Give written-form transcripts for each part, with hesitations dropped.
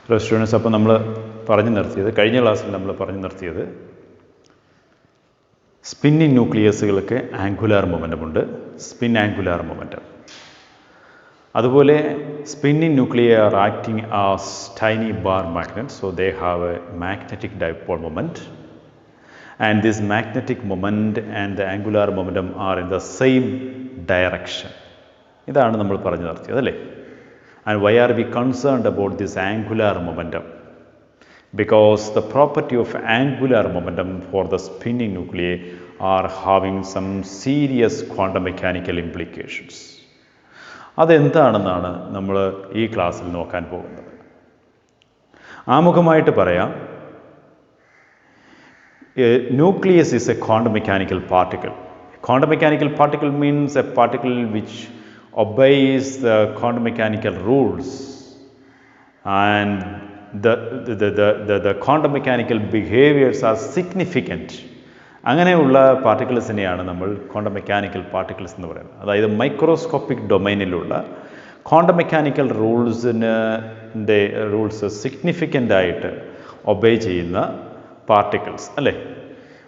Hello students, അപ്പോൾ നമ്മൾ പറഞ്ഞു നിർത്തിയത് കഴിഞ്ഞ ക്ലാസ്സിൽ നമ്മൾ പറഞ്ഞു നിർത്തിയത് സ്പിന്നിങ് ന്യൂക്ലിയസുകൾക്ക് ആംഗുലാർ മൊമെൻ്റം ഉണ്ട്, സ്പിൻ ആംഗുലാർ മൊമെൻ്റം. അതുപോലെ spinning nuclei R acting as tiny bar magnet, so they have A magnetic dipole moment and this magnetic moment and the angular momentum are in the same direction. ഇതാണ് നമ്മൾ പറഞ്ഞു നിർത്തിയത് അല്ലേ? And why are we concerned about this angular momentum? Because the property of angular momentum for the spinning nuclei are having some serious quantum mechanical implications. അതെന്താണെന്നാണ് നമ്മൾ ഈ ക്ലാസ്സിൽ നോക്കാൻ പോകുന്നത്. ആമുഖമായിട്ട് പറയാം, nucleus is a quantum mechanical particle. Quantum mechanical particle means a particle which obeys the quantum mechanical rules, and the quantum mechanical behaviors are significant. അങ്ങനെയുള്ള പാർട്ടിക്കിൾസിനെയാണ് നമ്മൾ quantum mechanical particles എന്ന് പറയുന്നത്. അതായത് മൈക്രോസ്കോപ്പിക് ഡൊമൈനിലുള്ള ക്വാണ്ടം മെക്കാനിക്കൽ റൂൾസ് സിഗ്നിഫിക്കൻ്റ് ആയിട്ട് obey ചെയ്യുന്ന particles അല്ലേ?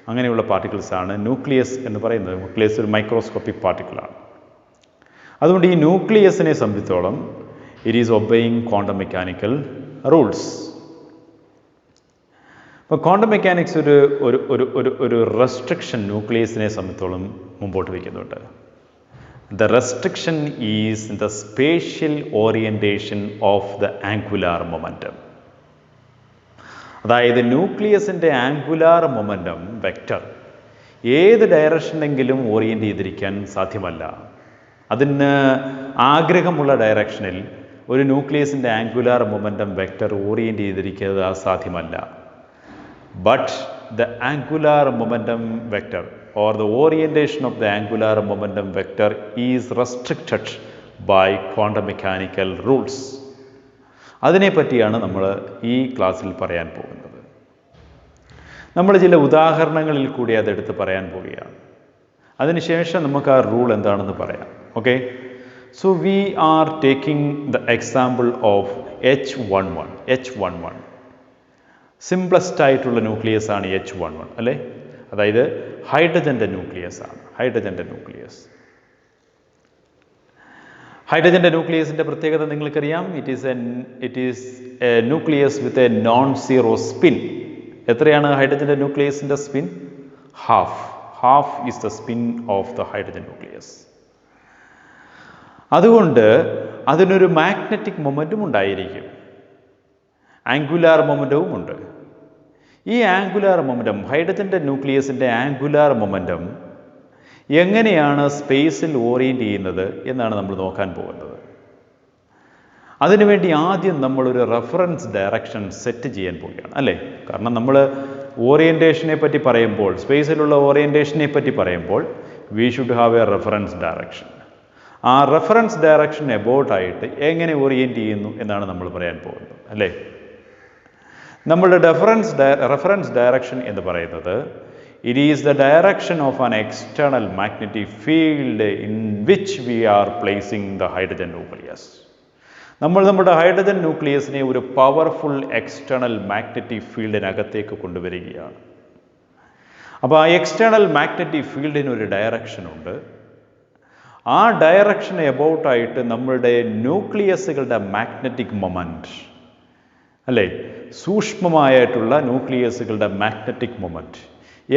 അങ്ങനെയുള്ള പാർട്ടിക്കിൾസാണ് ന്യൂക്ലിയസ് എന്ന് പറയുന്നത്. ന്യൂക്ലിയസ് ഒരു മൈക്രോസ്കോപ്പിക് പാർട്ടിക്കിളാണ്. അതുകൊണ്ട് ഈ ന്യൂക്ലിയസിനെ സംബന്ധിച്ചോളം it is obeying quantum mechanical rules. അപ്പോൾ ക്വാണ്ടം മെക്കാനിക്സ് ഒരു റെസ്ട്രിക്ഷൻ ന്യൂക്ലിയസിനെ സംബന്ധിച്ചോളം മുമ്പോട്ട് വയ്ക്കുന്നുണ്ട്. The restriction is the spatial orientation of the angular momentum. അതായത് ന്യൂക്ലിയസിൻ്റെ ആംഗുലാർ മൊമെൻ്റം വെക്റ്റർ ഏത് ഡയറക്ഷനെങ്കിലും ഓറിയൻറ്റ് ചെയ്തിരിക്കാൻ സാധ്യമല്ല. അതിന് ആഗ്രഹമുള്ള ഡയറക്ഷനിൽ ഒരു ന്യൂക്ലിയസിൻ്റെ ആംഗുലാർ മൊമെൻ്റം വെക്റ്റർ ഓറിയൻറ്റ് ചെയ്തിരിക്കുന്നത് അസാധ്യമല്ല. But the angular momentum vector or the orientation of the angular momentum vector is restricted by quantum mechanical rules. അതിനെപ്പറ്റിയാണ് നമ്മൾ ഈ ക്ലാസ്സിൽ പറയാൻ പോകുന്നത്. നമ്മൾ ചില ഉദാഹരണങ്ങളിൽ കൂടി അതെടുത്ത് പറയാൻ പോവുകയാണ്. അതിനുശേഷം നമുക്ക് ആ റൂൾ എന്താണെന്ന് പറയാം. Okay, so we are taking the example of H11. Simplest ആയിട്ടുള്ള ന്യൂക്ലിയസ് ആണ് H11 അല്ലേ? അതായത് ഹൈഡ്രജൻ്റെ ന്യൂക്ലിയസ് ആണ്. ഹൈഡ്രജൻ്റെ ന്യൂക്ലിയസിൻ്റെ പ്രത്യേകത നിങ്ങൾക്കറിയാം. It is a nucleus with a non zero spin. എത്രയാണ് ഹൈഡ്രജൻ്റെ ന്യൂക്ലിയസിൻ്റെ spin? Half is the spin of the hydrogen nucleus. അതുകൊണ്ട് അതിനൊരു മാഗ്നറ്റിക് മൊമെൻറ്റും ഉണ്ടായിരിക്കും, ആംഗുലാർ മൊമെൻ്റവും ഉണ്ട്. ഈ ആംഗുലാർ മൊമെൻ്റം, ഹൈഡ്രജൻ്റെ ന്യൂക്ലിയസിൻ്റെ ആംഗുലാർ മൊമെൻ്റം എങ്ങനെയാണ് സ്പേസിൽ ഓറിയൻറ്റ് ചെയ്യുന്നത് എന്നാണ് നമ്മൾ നോക്കാൻ പോകുന്നത്. അതിനുവേണ്ടി ആദ്യം നമ്മളൊരു റെഫറൻസ് ഡയറക്ഷൻ സെറ്റ് ചെയ്യാൻ പോവുകയാണ് അല്ലേ? കാരണം നമ്മൾ ഓറിയൻറ്റേഷനെ പറ്റി പറയുമ്പോൾ, സ്പേസിലുള്ള ഓറിയൻറ്റേഷനെ പറ്റി പറയുമ്പോൾ we should have A reference direction. ആ റെഫറൻസ് ഡയറക്ഷൻ എബൌട്ടായിട്ട് എങ്ങനെ ഓറിയൻറ്റ് ചെയ്യുന്നു എന്നാണ് നമ്മൾ പറയാൻ പോകുന്നത് അല്ലേ? നമ്മളുടെ റെഫറൻസ് ഡയറക്ഷൻ എന്ന് പറയുന്നത് it is the direction of an external magnetic field in which we are placing the hydrogen nucleus. നമ്മൾ നമ്മുടെ ഹൈഡ്രജൻ ന്യൂക്ലിയസിനെ ഒരു പവർഫുൾ എക്സ്റ്റേണൽ മാഗ്നറ്റിക് ഫീൽഡിനകത്തേക്ക് കൊണ്ടുവരികയാണ്. അപ്പോൾ ആ എക്സ്റ്റേണൽ മാഗ്നറ്റിക് ഫീൽഡിനൊരു ഡയറക്ഷനുണ്ട്. ആ ഡയറക്ഷൻ എബൌട്ടായിട്ട് നമ്മളുടെ ന്യൂക്ലിയസുകളുടെ മാഗ്നറ്റിക് മൊമെൻറ്റ് അല്ലേ, സൂക്ഷ്മമായിട്ടുള്ള ന്യൂക്ലിയസുകളുടെ മാഗ്നറ്റിക് മൊമെൻറ്റ്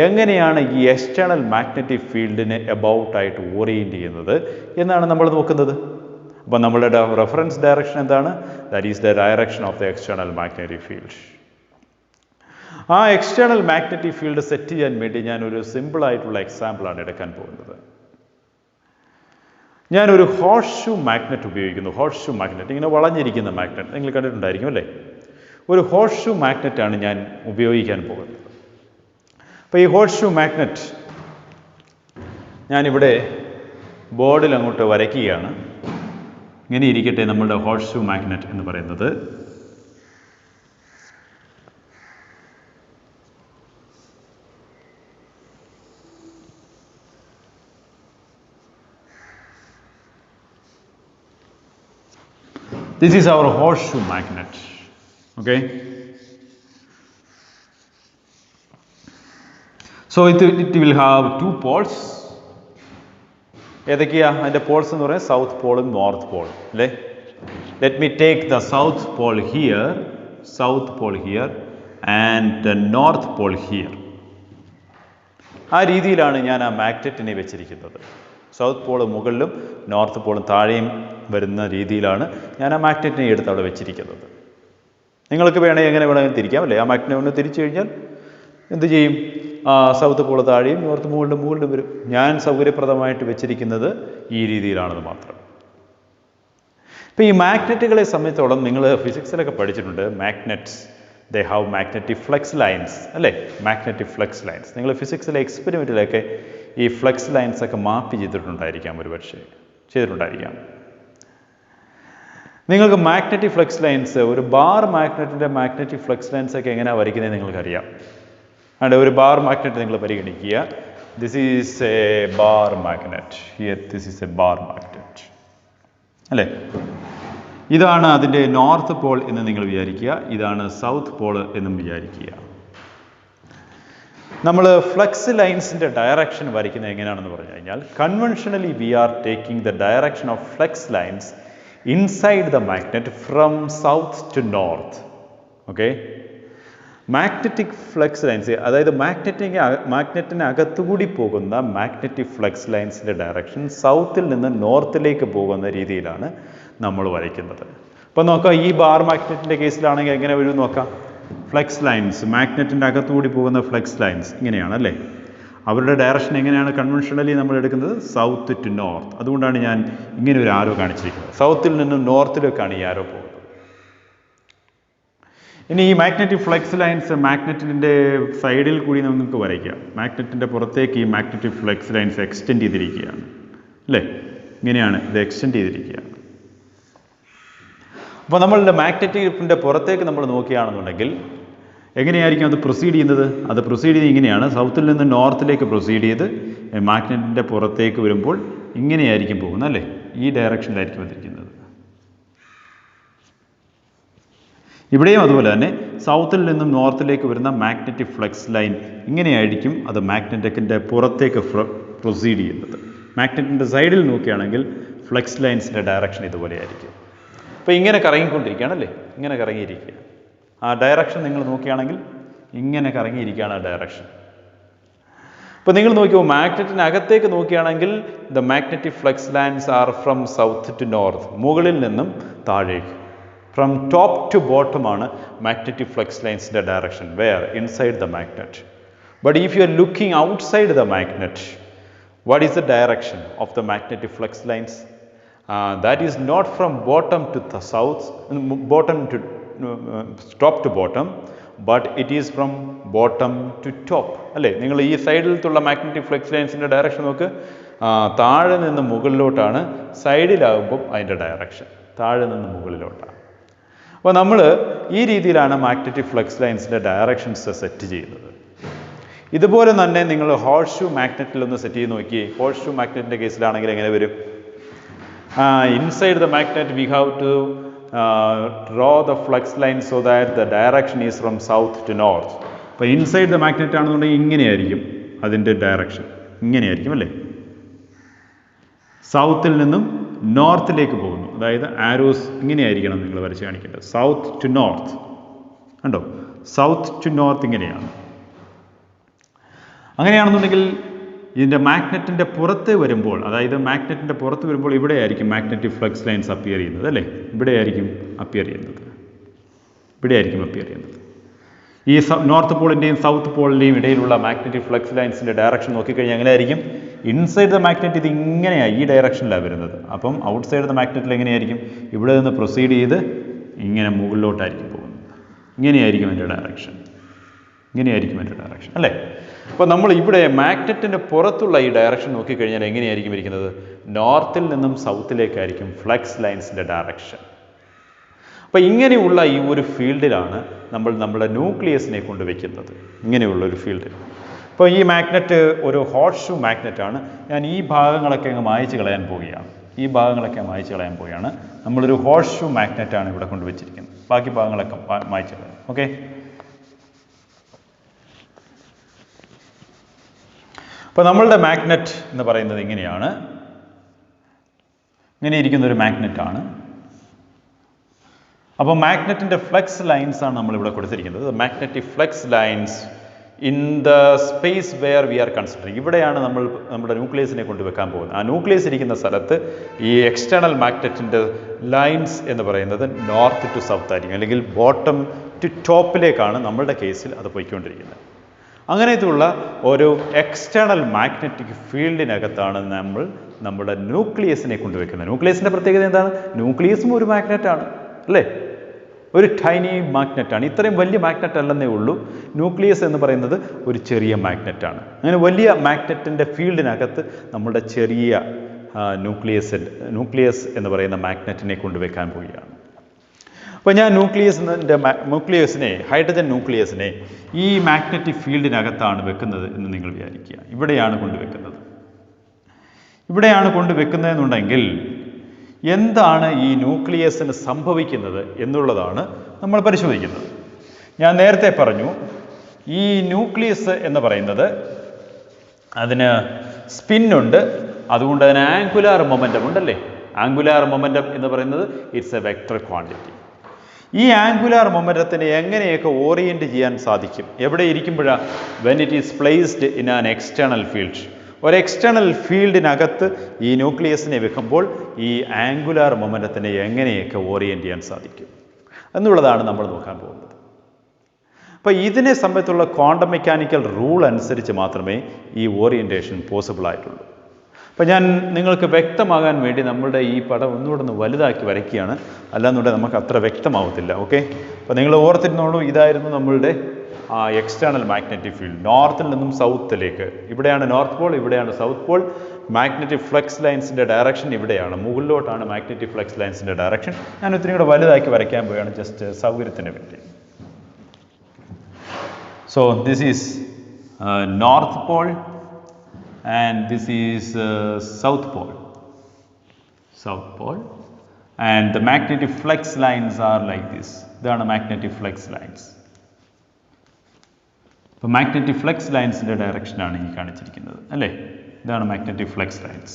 എങ്ങനെയാണ് ഈ എക്സ്റ്റേണൽ മാഗ്നറ്റിക് ഫീൽഡിനെ എബൌട്ടായിട്ട് ഓറിയൻറ്റ് ചെയ്യുന്നത് എന്നാണ് നമ്മൾ നോക്കുന്നത്. അപ്പോൾ നമ്മളുടെ റെഫറൻസ് ഡയറക്ഷൻ എന്താണ്? That is the direction of the external magnetic field. ആ എക്സ്റ്റേണൽ മാഗ്നറ്റിക് ഫീൽഡ് സെറ്റ് ചെയ്യാൻ വേണ്ടി ഞാനൊരു സിമ്പിളായിട്ടുള്ള എക്സാമ്പിളാണ് എടുക്കാൻ പോകുന്നത്. ഞാനൊരു ഹോഴ്സ് ഷൂ മാഗ്നറ്റ് ഉപയോഗിക്കുന്നു. ഹോഴ്സ് ഷൂ മാഗ്നറ്റ്, ഇങ്ങനെ വളഞ്ഞിരിക്കുന്ന മാഗ്നറ്റ് നിങ്ങൾ കണ്ടിട്ടുണ്ടായിരിക്കും അല്ലേ? ഒരു ഹോഴ്സ് ഷൂ മാഗ്നറ്റാണ് ഞാൻ ഉപയോഗിക്കാൻ പോകുന്നത്. അപ്പോൾ ഈ ഹോഴ്സ് ഷൂ മാഗ്നറ്റ് ഞാനിവിടെ ബോർഡിൽ അങ്ങോട്ട് വരയ്ക്കുകയാണ്. ഇങ്ങനെ ഇരിക്കട്ടെ നമ്മളുടെ ഹോഴ്സ് ഷൂ മാഗ്നറ്റ് എന്ന് പറയുന്നത്. This is our horseshoe magnet. Okay. So it will have two poles. ഏതൊക്കെയാ അതിൻ്റെ പോൾസ് എന്ന് പറയുന്നത്? സൗത്ത് പോളും നോർത്ത് പോളും അല്ലേ? Let me take the south Paul here and the north Paul here. ആ രീതിയിലാണ് ഞാൻ ആ മാഗ്നറ്റിനെ വെച്ചിരിക്കുന്നത്. സൗത്ത് പോൾ മുകളിലും നോർത്ത് പോളും താഴെയും വരുന്ന രീതിയിലാണ് ഞാൻ ആ മാഗ്നറ്റിനെ എടുത്ത് അവിടെ വെച്ചിരിക്കുന്നത്. നിങ്ങൾക്ക് വേണമെങ്കിൽ എങ്ങനെ വേണമെങ്കിൽ തിരിക്കാം അല്ലേ? ആ മാഗ്നറ്റിനെ ഒന്ന് തിരിച്ചു കഴിഞ്ഞാൽ എന്ത് ചെയ്യും? സൗത്ത് പോൾ താഴെയും നോർത്ത് മുകളിലും വരും. ഞാൻ സൗകര്യപ്രദമായിട്ട് വെച്ചിരിക്കുന്നത് ഈ രീതിയിലാണെന്ന് മാത്രം. ഇപ്പോൾ ഈ മാഗ്നറ്റുകളെ സംബന്ധിച്ചോളം നിങ്ങൾ ഫിസിക്സിലൊക്കെ പഠിച്ചിട്ടുണ്ട്. Magnets they have magnetic flux lines അല്ലേ? മാഗ്നറ്റിക് ഫ്ലക്സ് ലൈൻസ് നിങ്ങൾ ഫിസിക്സിലെ എക്സ്പെരിമെൻറ്റിലൊക്കെ ഈ ഫ്ലക്സ് ലൈൻസ് ഒക്കെ മാപ്പ് ചെയ്തിട്ടുണ്ടായിരിക്കാം, ചെയ്തിട്ടുണ്ടായിരിക്കാം. നിങ്ങൾക്ക് മാഗ്നറ്റിക് ഫ്ലക്സ് ലൈൻസ്, ഒരു ബാർ മാഗ്നറ്റിൻ്റെ മാഗ്നറ്റിക് ഫ്ലക്സ് ലൈൻസ് ഒക്കെ എങ്ങനെയാണ് വരയ്ക്കുന്നത് നിങ്ങൾക്കറിയാം. അവിടെ ഒരു ബാർ മാഗ്നറ്റ് നിങ്ങൾ പരിഗണിക്കുക. This is A bar magnet, here this is A bar magnet അല്ലേ? ഇതാണ് അതിൻ്റെ നോർത്ത് പോൾ എന്ന് നിങ്ങൾ വിചാരിക്കുക, ഇതാണ് സൗത്ത് പോൾ എന്നും വിചാരിക്കുക. നമ്മൾ ഫ്ലക്സ് ലൈൻസിൻ്റെ ഡയറക്ഷൻ വരയ്ക്കുന്നത് എങ്ങനെയാണെന്ന് പറഞ്ഞു കഴിഞ്ഞാൽ, conventionally we are taking the direction of flux lines inside the magnet from south to north. Okay, magnetic flux lines, അതായത് മാഗ്നറ്റിന് അകത്തുകൂടി പോകുന്ന മാഗ്നറ്റിക് ഫ്ലക്സ് ലൈൻസിൻ്റെ ഡയറക്ഷൻ സൗത്തിൽ നിന്ന് നോർത്തിലേക്ക് പോകുന്ന രീതിയിലാണ് നമ്മൾ വരയ്ക്കുന്നത്. അപ്പോൾ നോക്കാം, ഈ ബാർ മാഗ്നറ്റിൻ്റെ കേസിലാണെങ്കിൽ എങ്ങനെ വരും നോക്കാം. ഫ്ലക്സ് ലൈൻസ്, മാഗ്നറ്റിൻ്റെ അകത്തുകൂടി പോകുന്ന ഫ്ലക്സ് ലൈൻസ് ഇങ്ങനെയാണ് അല്ലേ? അവരുടെ ഡയറക്ഷൻ എങ്ങനെയാണ് കൺവെൻഷനലി നമ്മൾ എടുക്കുന്നത്? South to north. അതുകൊണ്ടാണ് ഞാൻ ഇങ്ങനെ ഒരു ആരോ കാണിച്ചിരിക്കുന്നത്. സൗത്തിൽ നിന്നും നോർത്തിലേക്കാണ് ഈ ആരോ പോകുന്നത്. ഇനി ഈ മാഗ്നറ്റിക് ഫ്ലക്സ് ലൈൻസ് മാഗ്നറ്റിൻ്റെ സൈഡിൽ കൂടി നമുക്ക് വരയ്ക്കാം. മാഗ്നറ്റിൻ്റെ പുറത്തേക്ക് ഈ മാഗ്നറ്റിക് ഫ്ലക്സ് ലൈൻസ് എക്സ്റ്റെൻഡ് ചെയ്തിരിക്കുകയാണ് അല്ലേ? ഇങ്ങനെയാണ് ഇത് എക്സ്റ്റെൻഡ് ചെയ്തിരിക്കുകയാണ്. അപ്പോൾ നമ്മളുടെ മാഗ്നറ്റിൻ്റെ പുറത്തേക്ക് നമ്മൾ നോക്കുകയാണെന്നുണ്ടെങ്കിൽ എങ്ങനെയായിരിക്കും അത് പ്രൊസീഡ് ചെയ്യുന്നത്? അത് പ്രൊസീഡ് ചെയ്യുന്നത് ഇങ്ങനെയാണ്. സൗത്തിൽ നിന്ന് നോർത്തിലേക്ക് പ്രൊസീഡ് ചെയ്ത് മാഗ്നറ്റിൻ്റെ പുറത്തേക്ക് വരുമ്പോൾ ഇങ്ങനെയായിരിക്കും പോകുന്നത് അല്ലേ? ഈ ഡയറക്ഷനിലായിരിക്കും വന്നിരിക്കുന്നത്. ഇവിടെയും അതുപോലെ തന്നെ സൗത്തിൽ നിന്നും നോർത്തിലേക്ക് വരുന്ന മാഗ്നറ്റിക് ഫ്ലക്സ് ലൈൻ ഇങ്ങനെയായിരിക്കും അത് മാഗ്നറ്റിൻ്റെ പുറത്തേക്ക് പ്രൊസീഡ് ചെയ്യുന്നത്. മാഗ്നറ്റിൻ്റെ സൈഡിൽ നോക്കുകയാണെങ്കിൽ ഫ്ലക്സ് ലൈൻസിൻ്റെ ഡയറക്ഷൻ ഇതുപോലെയായിരിക്കും. അപ്പോൾ ഇങ്ങനെ കറങ്ങിക്കൊണ്ടിരിക്കുകയാണ് അല്ലേ? ഇങ്ങനെ കറങ്ങിയിരിക്കുക. ആ ഡയറക്ഷൻ നിങ്ങൾ നോക്കുകയാണെങ്കിൽ ഇങ്ങനെ കറങ്ങിയിരിക്കുകയാണ് ആ ഡയറക്ഷൻ. ഇപ്പോൾ നിങ്ങൾ നോക്കിയോ, മാഗ്നറ്റിനകത്തേക്ക് നോക്കുകയാണെങ്കിൽ the magnetic flux lines are from south to north, മുകളിൽ നിന്നും താഴേക്ക്. ഫ്രം ടോപ്പ് ടു ബോട്ടം ആണ് മാഗ്നറ്റിക് ഫ്ലക്സ് ലൈൻസിൻ്റെ direction, where inside the magnet. But if you are looking outside the magnet, what is the direction of the magnetic flux lines? That is not from bottom to the south, bottom to top to bottom, but it is from bottom to top അല്ലേ? നിങ്ങൾ ഈ സൈഡിലത്തുള്ള magnetic flux ലൈൻസിൻ്റെ direction നോക്ക്, താഴെ നിന്ന് മുകളിലോട്ടാണ്. സൈഡിലാകുമ്പോൾ അതിൻ്റെ direction താഴെ നിന്ന് മുകളിലോട്ടാണ്. അപ്പോൾ നമ്മൾ ഈ രീതിയിലാണ് മാഗ്നറ്റിക് ഫ്ലക്സ് ലൈൻസിൻ്റെ ഡയറക്ഷൻസ് സെറ്റ് ചെയ്യുന്നത്. ഇതുപോലെ തന്നെ നിങ്ങൾ ഹോഴ്സ് ഷൂ മാഗ്നറ്റിലൊന്ന് സെറ്റ് ചെയ്ത് നോക്കിയേ. ഹോഴ്സ് ഷൂ മാഗ്നറ്റിൻ്റെ കേസിലാണെങ്കിൽ എങ്ങനെ വരും? Inside the magnet we have to draw the flux line so that the direction is from south to north. അപ്പോൾ ഇൻസൈഡ് ദ മാഗ്നറ്റ് ആണെന്നുണ്ടെങ്കിൽ ഇങ്ങനെയായിരിക്കും അതിൻ്റെ ഡയറക്ഷൻ, ഇങ്ങനെയായിരിക്കും അല്ലേ? സൗത്തിൽ നിന്നും നോർത്തിലേക്ക് പോകുന്നു, അതായത് ആരോസ് ഇങ്ങനെയായിരിക്കണം നിങ്ങൾ വരച്ച് കാണിക്കേണ്ടത്. സൗത്ത് ടു നോർത്ത് കണ്ടോ? സൗത്ത് ടു നോർത്ത് ഇങ്ങനെയാണ്. അങ്ങനെയാണെന്നുണ്ടെങ്കിൽ ഇതിൻ്റെ മാഗ്നറ്റിൻ്റെ പുറത്ത് വരുമ്പോൾ, അതായത് മാഗ്നറ്റിൻ്റെ പുറത്ത് വരുമ്പോൾ ഇവിടെയായിരിക്കും മാഗ്നറ്റിക് ഫ്ലക്സ് ലൈൻസ് അപ്പിയർ ചെയ്യുന്നത് അല്ലേ? ഇവിടെയായിരിക്കും അപ്പിയർ ചെയ്യുന്നത്, ഇവിടെയായിരിക്കും അപ്പിയർ ചെയ്യുന്നത്. ഈ നോർത്ത് പോളിൻ്റെയും സൗത്ത് പോളിൻ്റെയും ഇടയിലുള്ള മാഗ്നറ്റിക് ഫ്ലക്സ് ലൈൻസിൻ്റെ ഡയറക്ഷൻ നോക്കിക്കഴിഞ്ഞാൽ എങ്ങനെയായിരിക്കും? ഇൻസൈഡ് ദ മാഗ്നറ്റ് ഇത് ഇങ്ങനെയാണ്, ഈ ഡയറക്ഷനിലാണ് വരുന്നത്. അപ്പം ഔട്ട്സൈഡ് ദ മാഗ്നറ്റിൽ എങ്ങനെയായിരിക്കും? ഇവിടെ നിന്ന് പ്രൊസീഡ് ചെയ്ത് ഇങ്ങനെ മുകളിലോട്ടായിരിക്കും പോകുന്നത്. ഇങ്ങനെയായിരിക്കും എൻ്റെ ഡയറക്ഷൻ, ഇങ്ങനെയായിരിക്കും എൻ്റെ ഡയറക്ഷൻ അല്ലേ? അപ്പോൾ നമ്മൾ ഇവിടെ മാഗ്നറ്റിൻ്റെ പുറത്തുള്ള ഈ ഡയറക്ഷൻ നോക്കിക്കഴിഞ്ഞാൽ എങ്ങനെയായിരിക്കും ഇരിക്കുന്നത്? നോർത്തിൽ നിന്നും സൗത്തിലേക്കായിരിക്കും ഫ്ലക്സ് ലൈൻസിൻ്റെ ഡയറക്ഷൻ. അപ്പോൾ ഇങ്ങനെയുള്ള ഈ ഒരു ഫീൽഡിലാണ് നമ്മൾ നമ്മുടെ ന്യൂക്ലിയസിനെ കൊണ്ട് വയ്ക്കുന്നത്, ഇങ്ങനെയുള്ള ഒരു ഫീൽഡിൽ. അപ്പോൾ ഈ മാഗ്നറ്റ് ഒരു ഹോഴ്സ് ഷൂ മാഗ്നറ്റാണ്. ഞാൻ ഈ ഭാഗങ്ങളൊക്കെ അങ്ങ് മായ്ച്ച് കളയാൻ പോവുകയാണ്. ഈ ഭാഗങ്ങളൊക്കെ മായ്ച്ച് കളയാൻ പോവുകയാണ്. നമ്മളൊരു ഹോഴ്സ് ഷൂ മാഗ്നറ്റാണ് ഇവിടെ കൊണ്ടുവച്ചിരിക്കുന്നത്. ബാക്കി ഭാഗങ്ങളൊക്കെ മായ്ച്ച് കളയാം. ഓക്കെ. അപ്പോൾ നമ്മളുടെ മാഗ്നറ്റ് എന്ന് പറയുന്നത് ഇങ്ങനെയാണ്. ഇങ്ങനെ ഇരിക്കുന്നൊരു മാഗ്നറ്റാണ്. അപ്പോൾ മാഗ്നറ്റിൻ്റെ ഫ്ലക്സ് ലൈൻസ് ആണ് നമ്മളിവിടെ കൊടുത്തിരിക്കുന്നത്. Magnetic flux lines in the space where we R considering. ഇവിടെയാണ് നമ്മൾ നമ്മുടെ ന്യൂക്ലിയസിനെ കൊണ്ടുവെക്കാൻ പോകുന്നത്. ആ ന്യൂക്ലിയസ് ഇരിക്കുന്ന സ്ഥലത്ത് ഈ എക്സ്റ്റേണൽ മാഗ്നറ്റിൻ്റെ ലൈൻസ് എന്ന് പറയുന്നത് നോർത്ത് ടു സൗത്ത് ആയിരിക്കും, അല്ലെങ്കിൽ ബോട്ടം ടു ടോപ്പിലേക്കാണ് നമ്മളുടെ കേസിൽ അത് പോയിക്കൊണ്ടിരിക്കുന്നത്. അങ്ങനത്തെയുള്ള ഒരു എക്സ്റ്റേണൽ മാഗ്നറ്റിക് ഫീൽഡിനകത്താണ് നമ്മൾ നമ്മുടെ ന്യൂക്ലിയസിനെ കൊണ്ടുവയ്ക്കുന്നത്. ന്യൂക്ലിയസിൻ്റെ പ്രത്യേകത എന്താണ്? ന്യൂക്ലിയസും ഒരു മാഗ്നറ്റാണ്, അല്ലേ? ഒരു ടൈനി മാഗ്നറ്റാണ്. ഇത്രയും വലിയ മാഗ്നറ്റ് അല്ലെന്നേ ഉള്ളൂ. ന്യൂക്ലിയസ് എന്ന് പറയുന്നത് ഒരു ചെറിയ മാഗ്നറ്റാണ്. അങ്ങനെ വലിയ മാഗ്നറ്റിൻ്റെ ഫീൽഡിനകത്ത് നമ്മുടെ ചെറിയ ന്യൂക്ലിയസ് എന്ന് പറയുന്ന മാഗ്നറ്റിനെ കൊണ്ടുവയ്ക്കാൻ പോവുകയാണ്. അപ്പോൾ ഞാൻ ന്യൂക്ലിയസിനെ ഹൈഡ്രജൻ ന്യൂക്ലിയസിനെ ഈ മാഗ്നറ്റിക് ഫീൽഡിനകത്താണ് വെക്കുന്നത് എന്ന് നിങ്ങൾ വിചാരിക്കുക. ഇവിടെയാണ് കൊണ്ടുവെക്കുന്നത്. ഇവിടെയാണ് കൊണ്ടുവെക്കുന്നതെന്നുണ്ടെങ്കിൽ എന്താണ് ഈ ന്യൂക്ലിയസിന് സംഭവിക്കുന്നത് എന്നുള്ളതാണ് നമ്മൾ പരിശോധിക്കുന്നത്. ഞാൻ നേരത്തെ പറഞ്ഞു, ഈ ന്യൂക്ലിയസ് എന്ന് പറയുന്നത് അതിന് സ്പിന്നുണ്ട്, അതുകൊണ്ട് അതിന് ആംഗുലാർ മൊമെൻറ്റം ഉണ്ടല്ലേ. ആംഗുലാർ മൊമെൻറ്റം എന്ന് പറയുന്നത് ഇറ്റ്സ് എ വെക്ടർ ക്വാണ്ടിറ്റി. ഈ ആംഗുലാർ മൊമെൻറ്റത്തിനെ എങ്ങനെയൊക്കെ ഓറിയൻറ്റ് ചെയ്യാൻ സാധിക്കും? എവിടെ ഇരിക്കുമ്പോഴാണ്? When it is placed in an external field. ഒരു എക്സ്റ്റേണൽ ഫീൽഡിനകത്ത് ഈ ന്യൂക്ലിയസിനെ വെക്കുമ്പോൾ ഈ ആംഗുലാർ മൊമെൻറ്റത്തിനെ എങ്ങനെയൊക്കെ ഓറിയൻറ്റ് ചെയ്യാൻ സാധിക്കും എന്നുള്ളതാണ് നമ്മൾ നോക്കാൻ പോകുന്നത്. അപ്പോൾ ഇതിനെ സംബന്ധിച്ചുള്ള ക്വാണ്ടം മെക്കാനിക്കൽ റൂൾ അനുസരിച്ച് മാത്രമേ ഈ ഓറിയൻറ്റേഷൻ പോസിബിൾ ആയിട്ടുള്ളൂ. അപ്പോൾ ഞാൻ നിങ്ങൾക്ക് വ്യക്തമാകാൻ വേണ്ടി നമ്മളുടെ ഈ പടം ഒന്നുകൂടെ ഒന്ന് വലുതാക്കി വരയ്ക്കുകയാണ്, അല്ലാന്നുണ്ടെങ്കിൽ നമുക്ക് അത്ര വ്യക്തമാവത്തില്ല. ഓക്കെ. അപ്പോൾ നിങ്ങൾ ഓർത്തിരുന്നോളൂ, ഇതായിരുന്നു നമ്മളുടെ എക്സ്റ്റേണൽ മാഗ്നറ്റിക് ഫീൽഡ്. നോർത്തിൽ നിന്നും സൗത്തിലേക്ക്. ഇവിടെയാണ് നോർത്ത് പോൾ, ഇവിടെയാണ് സൗത്ത് പോൾ. മാഗ്നറ്റിക് ഫ്ലക്സ് ലൈൻസിൻ്റെ ഡയറക്ഷൻ ഇവിടെയാണ്, മുകളിലോട്ടാണ് മാഗ്നറ്റിക് ഫ്ലക്സ് ലൈൻസിൻ്റെ ഡയറക്ഷൻ. ഞാൻ ഒത്തിരി കൂടെ വലുതാക്കി വരയ്ക്കാൻ പോവുകയാണ്, ജസ്റ്റ് സൗകര്യത്തിന് വേണ്ടി. So this is north pole and this is south pole and the magnetic flux lines are like this. ഇതാണ് magnetic flux lines. അപ്പോൾ magnetic flux linesൻ്റെ ഡയറക്ഷനാണ് ഈ കാണിച്ചിരിക്കുന്നത്, അല്ലേ? ഇതാണ് magnetic flux lines.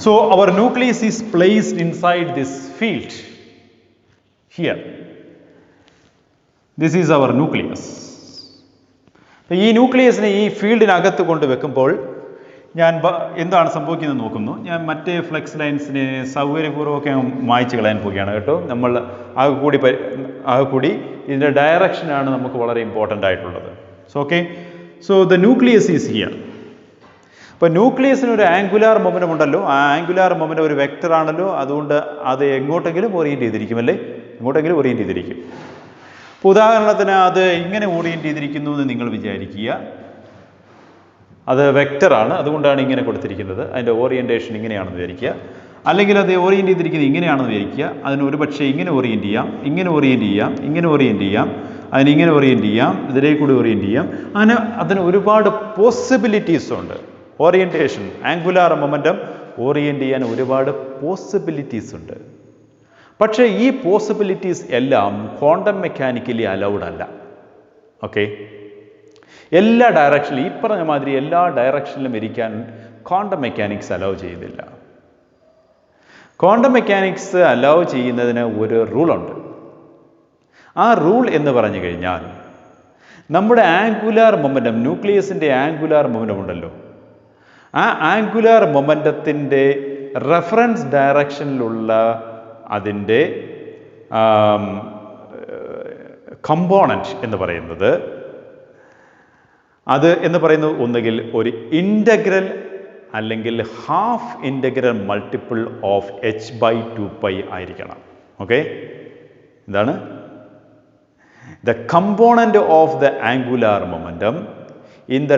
So our nucleus is placed inside this field here. This is our nucleus. ഈ ന്യൂക്ലിയസിനെ ഈ ഫീൽഡിനകത്ത് കൊണ്ട് വെക്കുമ്പോൾ ഞാൻ എന്താണ് സംഭവിക്കുന്നത് നോക്കുന്നു. ഞാൻ മറ്റേ ഫ്ലക്സ് ലൈൻസിനെ സൗകര്യപൂർവ്വമൊക്കെ മായ്ച്ച് കളയാൻ പോവുകയാണ് കേട്ടോ. നമ്മൾ ആകെ കൂടി ഇതിൻ്റെ ഡയറക്ഷനാണ് നമുക്ക് വളരെ ഇമ്പോർട്ടൻ്റ് ആയിട്ടുള്ളത്. So okay. So the nucleus is here. അപ്പോൾ ന്യൂക്ലിയസിന് ഒരു ആംഗുലാർ മൊമെൻറ്റം ഉണ്ടല്ലോ. ആ ആംഗുലാർ മൊമെൻറ്റം ഒരു വെക്ടർ ആണല്ലോ, അതുകൊണ്ട് അത് എങ്ങോട്ടെങ്കിലും ഓറിയൻറ്റ് ചെയ്തിരിക്കും, അല്ലേ? എങ്ങോട്ടെങ്കിലും ഓറിയൻറ്റ് ചെയ്തിരിക്കും. ഇപ്പോൾ ഉദാഹരണത്തിന് അത് ഇങ്ങനെ ഓറിയൻറ്റ് ചെയ്തിരിക്കുന്നു എന്ന് നിങ്ങൾ വിചാരിക്കുക. അത് വെക്ടറാണ്, അതുകൊണ്ടാണ് ഇങ്ങനെ കൊടുത്തിരിക്കുന്നത്. അതിൻ്റെ ഓറിയൻറ്റേഷൻ ഇങ്ങനെയാണെന്ന് വിചാരിക്കുക. അല്ലെങ്കിൽ അത് ഓറിയൻറ്റ് ചെയ്തിരിക്കുന്നത് ഇങ്ങനെയാണെന്ന് വിചാരിക്കുക. അതിന് ഒരു പക്ഷേ ഇങ്ങനെ ഓറിയൻറ്റ് ചെയ്യാം, ഇങ്ങനെ ഓറിയൻറ്റ് ചെയ്യാം, ഇങ്ങനെ ഓറിയൻറ്റ് ചെയ്യാം, അതിനിങ്ങനെ ഓറിയൻറ്റ് ചെയ്യാം, ഇതിലേക്ക് കൂടി ഓറിയൻറ്റ് ചെയ്യാം. അതിന് ഒരുപാട് പോസിബിലിറ്റീസ് ഉണ്ട്. ഓറിയൻറ്റേഷൻ, ആംഗുലാർ മൊമെൻറ്റം ഓറിയൻറ്റ് ചെയ്യാൻ ഒരുപാട് പോസിബിലിറ്റീസ് ഉണ്ട്. പക്ഷേ ഈ പോസിബിലിറ്റീസ് എല്ലാം ക്വാണ്ടം മെക്കാനിക്കലി അലൗഡ് അല്ല. ഓക്കെ. എല്ലാ ഡയറക്ഷനിലും, ഈ പറഞ്ഞ മാതിരി എല്ലാ ഡയറക്ഷനിലും ഇരിക്കാൻ ക്വാണ്ടം മെക്കാനിക്സ് അലൗ ചെയ്യുന്നില്ല. ക്വാണ്ടം മെക്കാനിക്സ് അലൗ ചെയ്യുന്നതിന് ഒരു റൂളുണ്ട്. ആ റൂൾ എന്ന് പറഞ്ഞു കഴിഞ്ഞാൽ, നമ്മുടെ ആംഗുലാർ മൊമെൻറ്റം, ന്യൂക്ലിയസിൻ്റെ ആംഗുലാർ മൊമെൻറ്റം ഉണ്ടല്ലോ, ആ ആംഗുലാർ മൊമെൻറ്റത്തിൻ്റെ റെഫറൻസ് ഡയറക്ഷനിലുള്ള അതിൻ്റെ കമ്പോണൻറ്റ് എന്ന് പറയുന്നത് ഒന്നുകിൽ ഒരു ഇൻ്റഗ്രൽ അല്ലെങ്കിൽ half integral multiple of h/2π ആയിരിക്കണം. ഓക്കെ. എന്താണ്? The component of the angular momentum in the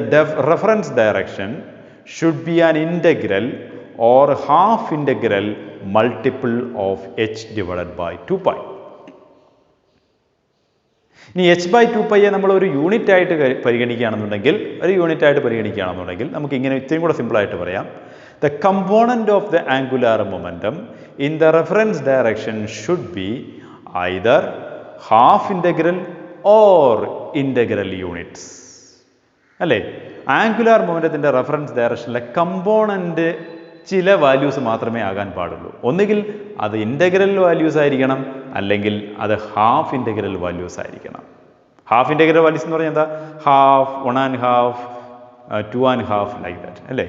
reference direction should be an integral or half integral multiple of h/2π. ഇനി h/2πയെ നമ്മൾ ഒരു യൂണിറ്റ് ആയിട്ട് പരിഗണിക്കുകയാണെന്നുണ്ടെങ്കിൽ നമുക്ക് ഇങ്ങനെ ഇത്രയും കൂടെ സിമ്പിളായിട്ട് പറയാം. The component of the angular momentum in the reference direction should be either half integral or integral units. അല്ലേ? ആംഗുലാർ മൊമെൻറ്റത്തിൻ്റെ റെഫറൻസ് ഡയറക്ഷനിലെ കമ്പോണൻ്റ് ചില വാല്യൂസ് മാത്രമേ ആകാൻ പാടുള്ളൂ. ഒന്നുകിൽ അത് ഇൻ്റഗ്രൽ വാല്യൂസ് ആയിരിക്കണം, അല്ലെങ്കിൽ അത് ഹാഫ് ഇൻ്റഗ്രൽ വാല്യൂസ് ആയിരിക്കണം. ഹാഫ് ഇൻ്റഗ്രൽ വാല്യൂസ് എന്ന് പറഞ്ഞാൽ എന്താ? ഹാഫ്, 1.5, 2.5 ലൈക്ക് ദാറ്റ് അല്ലേ?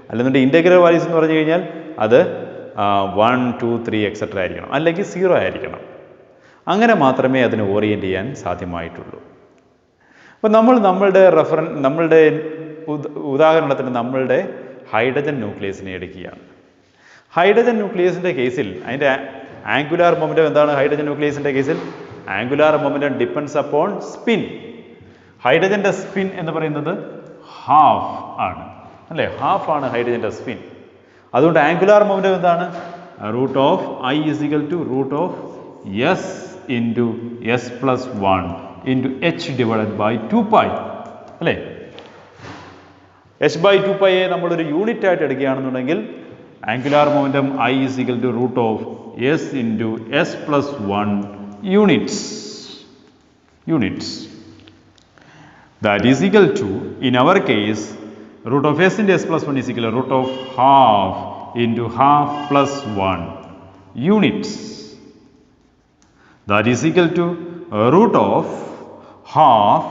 അല്ലെന്നുണ്ടെങ്കിൽ ഇൻ്റഗ്രൽ വാല്യൂസ് എന്ന് പറഞ്ഞു കഴിഞ്ഞാൽ അത് 1, 2, 3 എക്സെട്ര ആയിരിക്കണം, അല്ലെങ്കിൽ 0 ആയിരിക്കണം. അങ്ങനെ മാത്രമേ അതിനെ ഓറിയൻറ്റ് ചെയ്യാൻ സാധ്യമായിട്ടുള്ളൂ. അപ്പോൾ നമ്മളുടെ ഉദാഹരണത്തിന് നമ്മളുടെ ഹൈഡ്രജൻ ന്യൂക്ലിയസിനെ എടുക്കുകയാണ്. ഹൈഡ്രജൻ ന്യൂക്ലിയസിൻ്റെ കേസിൽ അതിൻ്റെ ആംഗുലാർ മൊമെൻറ്റം എന്താണ്? ഹൈഡ്രജൻ ന്യൂക്ലിയസിൻ്റെ കേസിൽ angular momentum depends upon spin. ഹൈഡ്രജൻ്റെ സ്പിൻ എന്ന് പറയുന്നത് ഹാഫ് ആണ് അല്ലേ? ഹാഫ് ആണ് ഹൈഡ്രജൻ്റെ സ്പിൻ. അതുകൊണ്ട് ആംഗുലാർ മൊമെൻറ്റം എന്താണ്? Root of I = root of S into S+1 into H divided by 2π അല്ലേ? H/2πയെ നമ്മളൊരു യൂണിറ്റ് ആയിട്ട് എടുക്കുകയാണെന്നുണ്ടെങ്കിൽ angular momentum I = root of S into S+1 units. That is equal to, in our case, root of S into S+1 is equal to root of half into half plus 1 units. That is equal to root of half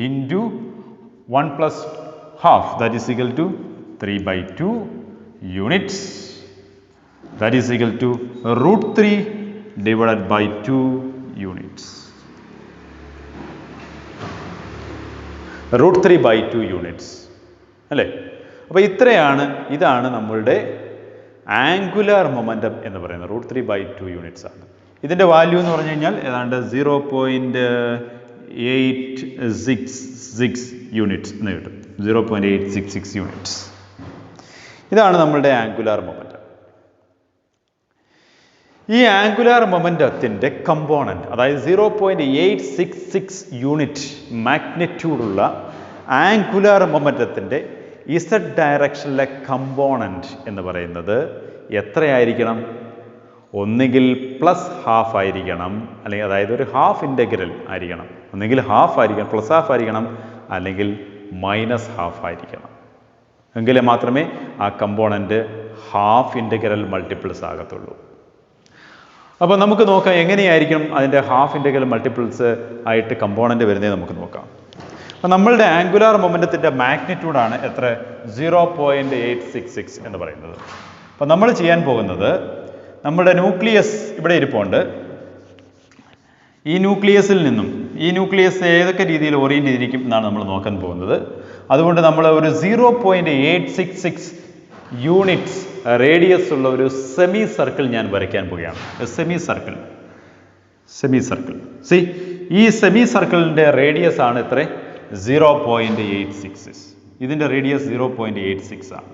into 1 plus half, that is equal to 3/2 units. That is equal to root 3 divided by 2 units. root 3/2 units അല്ലേ? അപ്പോൾ ഇതാണ് നമ്മളുടെ angular momentum എന്ന് പറയുന്നത്. root 3/2 units ആണ്. ഇതിൻ്റെ value എന്ന് പറഞ്ഞു കഴിഞ്ഞാൽ ഏതാണ്ട് 0.866 യൂണിറ്റ്സ് എന്ന് കിട്ടും. 0.866 യൂണിറ്റ്സ്. ഇതാണ് നമ്മളുടെ ആംഗുലാർ മൊമെൻറ്റം. ഈ ആംഗുലാർ മൊമെൻറ്റത്തിൻ്റെ കമ്പോണൻറ്റ്, അതായത് 0.866 യൂണിറ്റ് മാഗ്നിറ്റ്യൂഡുള്ള ആംഗുലാർ മൊമെൻറ്റത്തിൻ്റെ ഇസഡ് ഡയറക്ഷനിലെ കമ്പോണൻറ്റ് എന്ന് പറയുന്നത് എത്രയായിരിക്കണം? ഒന്നുകിൽ പ്ലസ് ഹാഫ് ആയിരിക്കണം, അല്ലെങ്കിൽ അതായത് ഒരു ഹാഫ് ഇൻ്റഗ്രൽ ആയിരിക്കണം. ഒന്നുകിൽ ഹാഫ് ആയിരിക്കണം, പ്ലസ് ഹാഫ് ആയിരിക്കണം, അല്ലെങ്കിൽ മൈനസ് ഹാഫ് ആയിരിക്കണം. എങ്കിലേ മാത്രമേ ആ കമ്പോണൻറ്റ് ഹാഫ് ഇൻ്റഗ്രൽ മൾട്ടിപ്പിൾസ് ആകത്തുള്ളൂ. അപ്പോൾ നമുക്ക് നോക്കാം എങ്ങനെയായിരിക്കും അതിൻ്റെ ഹാഫ് ഇൻ്റഗ്രൽ മൾട്ടിപ്പിൾസ് ആയിട്ട് കമ്പോണൻറ്റ് വരുന്നത് നമുക്ക് നോക്കാം. അപ്പോൾ നമ്മളുടെ ആംഗുലാർ മൊമെൻറ്റത്തിൻ്റെ മാഗ്നിറ്റ്യൂഡാണ് എത്ര? 0.866 എന്ന് പറയുന്നത്. അപ്പോൾ നമ്മൾ ചെയ്യാൻ പോകുന്നത്, നമ്മുടെ ന്യൂക്ലിയസ് ഇവിടെ ഇരിപ്പുണ്ട്. ഈ ന്യൂക്ലിയസ് ഏതൊക്കെ രീതിയിൽ ഓറിയൻറ്റ് ചെയ്തിരിക്കും എന്നാണ് നമ്മൾ നോക്കാൻ പോകുന്നത്. അതുകൊണ്ട് നമ്മൾ ഒരു 0.866 യൂണിറ്റ്സ് റേഡിയസ് ഉള്ള ഒരു സെമി സർക്കിൾ ഞാൻ വരയ്ക്കാൻ പോവുകയാണ്. Semi circle. സി, ഈ സെമി സർക്കിളിൻ്റെ റേഡിയസ് ആണ് എത്ര? 0.866. ഇതിൻ്റെ റേഡിയസ് 0.86 ആണ്.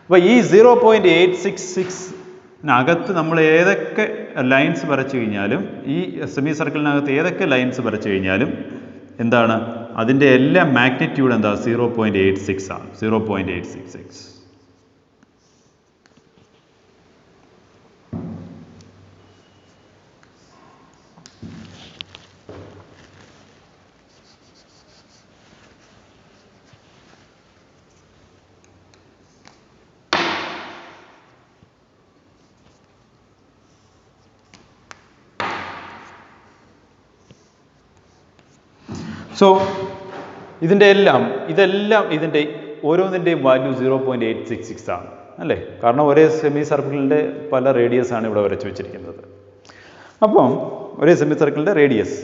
അപ്പോൾ ഈ 0.866നകത്ത് നമ്മൾ ഏതൊക്കെ ലൈൻസ് വരച്ചു കഴിഞ്ഞാലും, ഈ സെമി സർക്കിളിനകത്ത് ഏതൊക്കെ ലൈൻസ് വരച്ചു കഴിഞ്ഞാലും എന്താണ് അതിൻ്റെ എല്ലാ മാഗ്നിറ്റ്യൂഡ് എന്താ? 0.86 ആണ്. 0.866. സോ ഇതെല്ലാം ഇതിൻ്റെ ഓരോന്നിൻ്റെയും വാല്യൂ 0.866 ആണ് അല്ലേ? കാരണം ഒരേ സെമി സർക്കിളിൻ്റെ പല റേഡിയസ് ആണ് ഇവിടെ വരച്ച് വെച്ചിരിക്കുന്നത്. അപ്പം ഒരേ സെമി സർക്കിളിൻ്റെ റേഡിയസ്,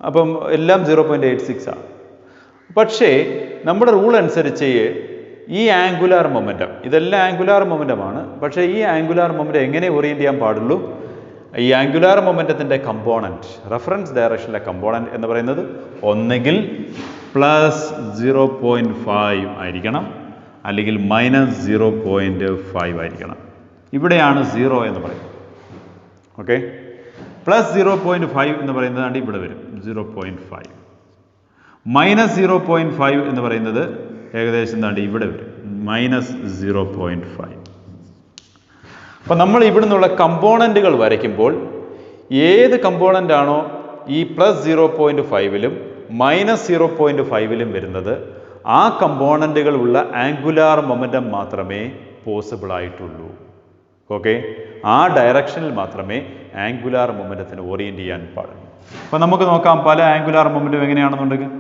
അപ്പം എല്ലാം 0.86 ആണ്. പക്ഷേ നമ്മുടെ റൂൾ അനുസരിച്ച് ഈ ആംഗുലാർ മൊമെൻറ്റം, ഇതെല്ലാം ആംഗുലാർ മൊമെൻറ്റമാണ്. പക്ഷേ ഈ ആംഗുലാർ മൊമെൻറ്റം എങ്ങനെ ഓറിയൻറ്റ് ചെയ്യാൻ പാടുള്ളൂ? ഈ ആംഗുലാർ മൊമെൻറ്റത്തിൻ്റെ കമ്പോണൻറ്റ്, റെഫറൻസ് ഡയറക്ഷനിലെ കമ്പോണൻറ്റ് എന്ന് പറയുന്നത് ഒന്നുകിൽ +0.5 ആയിരിക്കണം, അല്ലെങ്കിൽ -0.5 ആയിരിക്കണം. ഇവിടെയാണ് 0 എന്ന് പറയുന്നത്. ഓക്കെ, +0.5 എന്ന് പറയുന്നതാണ് ഇവിടെ വരും 0.5. -0.5 എന്ന് പറയുന്നത് ഏകദേശം എന്താണ്ട് ഇവിടെ വരും -0.5. അപ്പം നമ്മൾ ഇവിടെ നിന്നുള്ള കമ്പോണൻറ്റുകൾ വരയ്ക്കുമ്പോൾ ഏത് കമ്പോണൻ്റ് ആണോ ഈ +0.5-ലും -0.5-ലും വരുന്നത് ആ കമ്പോണൻറ്റുകൾ ഉള്ള ആംഗുലാർ മൊമെൻറ്റം മാത്രമേ പോസിബിൾ ആയിട്ടുള്ളൂ. ഓക്കെ, ആ ഡയറക്ഷനിൽ മാത്രമേ ആംഗുലാർ മൊമെൻറ്റത്തിന് ഓറിയൻറ്റ് ചെയ്യാൻ പാടുള്ളൂ. അപ്പം നമുക്ക് നോക്കാം പല ആംഗുലാർ മൊമെൻറ്റും എങ്ങനെയാണെന്നുണ്ടെങ്കിൽ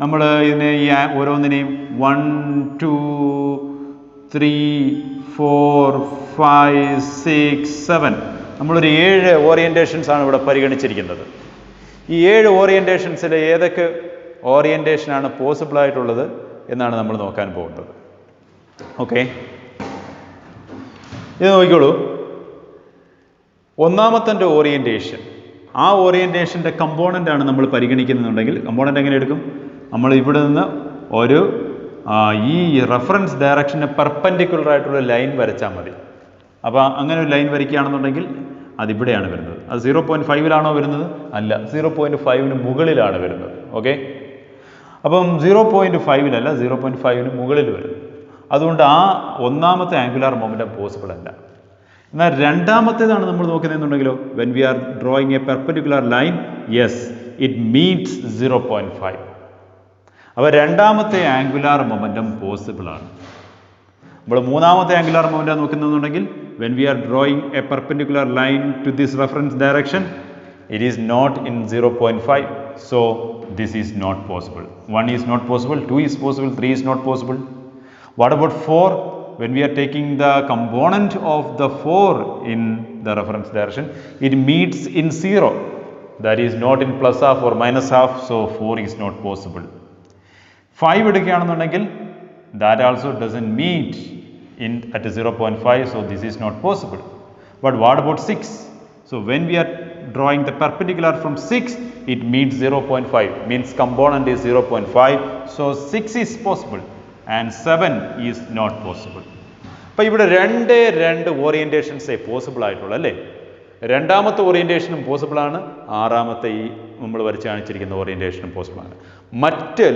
നമ്മൾ ഇതിനെ ഈ ഓരോന്നിനെയും 1 2 3 4 5 6 7 നമ്മളൊരു 7 ഓറിയൻറ്റേഷൻസ് ആണ് ഇവിടെ പരിഗണിച്ചിരിക്കുന്നത്. ഈ 7 ഓറിയൻറ്റേഷൻസിൽ ഏതൊക്കെ ഓറിയൻറ്റേഷനാണ് പോസിബിൾ ആയിട്ടുള്ളത് എന്നാണ് നമ്മൾ നോക്കാൻ പോകുന്നത്. ഓക്കെ, ഇത് നോക്കിക്കോളൂ. ഒന്നാമത്തെ ഓറിയൻറ്റേഷൻ, ആ ഓറിയൻറ്റേഷൻ്റെ കമ്പോണൻ്റ് ആണ് നമ്മൾ പരിഗണിക്കുന്നുണ്ടെങ്കിൽ കമ്പോണൻ്റ് എങ്ങനെ എടുക്കും? നമ്മൾ ഇവിടെ നിന്ന് ഒരു ഈ റെഫറൻസ് ഡയറക്ഷന് പെർപെൻഡിക്കുലർ ആയിട്ടുള്ള ലൈൻ വരച്ചാൽ മതി. അപ്പോൾ അങ്ങനെ ഒരു ലൈൻ വരയ്ക്കുകയാണെന്നുണ്ടെങ്കിൽ അതിവിടെയാണ് വരുന്നത്. അത് 0.5-ലാണോ വരുന്നത്? അല്ല, 0.5-ന് മുകളിലാണ് വരുന്നത്. ഓക്കെ, അപ്പം 0.5-ലല്ല, 0.5-ന് മുകളിൽ വരും. അതുകൊണ്ട് ആ ഒന്നാമത്തെ ആംഗുലാർ മൊമെൻറ്റം പോസിബിൾ അല്ല. എന്നാൽ രണ്ടാമത്തേതാണ് നമ്മൾ നോക്കുന്നതെന്നുണ്ടെങ്കിലോ, when we are drawing a perpendicular line, yes it meets 0.5. അപ്പോൾ രണ്ടാമത്തെ ആംഗുലാർ മൊമെൻറ്റം പോസിബിൾ ആണ്. നമ്മൾ മൂന്നാമത്തെ ആംഗുലാർ മൊമെൻറ്റം നോക്കുന്നതെന്നുണ്ടെങ്കിൽ when we are drawing a perpendicular line to this reference direction, it is not in 0.5, so this is not possible. 1 is not possible, 2 is possible, 3 is not possible. What about 4? When we are taking the component of the 4 in the reference direction, it meets in 0, that is not in plus half or minus half, so 4 is not possible. 5 എടുക്കുകയാണെന്നുണ്ടെങ്കിൽ that also doesn't meet at 0.5, so this is not possible. But what about 6? So when we are drawing the perpendicular from 6, it meets 0.5, means component is 0.5, so 6 is possible and 7 is not possible. അപ്പോൾ ഇവിടെ രണ്ട് ഓറിയൻറ്റേഷൻസേ possible ആയിട്ടുള്ളൂ അല്ലേ? രണ്ടാമത്തെ ഓറിയൻറ്റേഷനും പോസിബിളാണ്, ആറാമത്തെ ഈ നമ്മൾ വരച്ച് കാണിച്ചിരിക്കുന്ന ഓറിയൻറ്റേഷനും പോസിബിളാണ്. മറ്റ്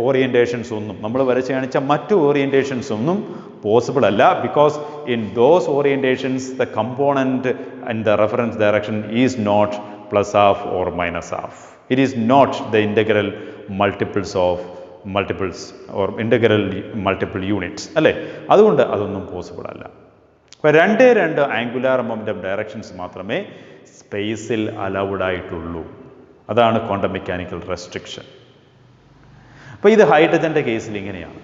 ഓറിയൻറ്റേഷൻസ് ഒന്നും, നമ്മൾ വരച്ച് കാണിച്ച മറ്റു ഓറിയൻറ്റേഷൻസ് ഒന്നും പോസിബിൾ അല്ല. Because in those orientations the component in the reference direction is not plus half or minus half. It is not the integral multiples or integral multiple units അല്ലേ? അതുകൊണ്ട് അതൊന്നും പോസിബിൾ അല്ല. അപ്പോൾ രണ്ട് ആംഗുലാർ മൊമെൻറ്റം ഡയറക്ഷൻസ് മാത്രമേ സ്പേസിൽ allowed ആയിട്ടുള്ളൂ. അതാണ് ക്വാണ്ടം മെക്കാനിക്കൽ റെസ്ട്രിക്ഷൻ. അപ്പോൾ ഇത് ഹൈഡ്രജൻ്റെ കേസിൽ ഇങ്ങനെയാണ്.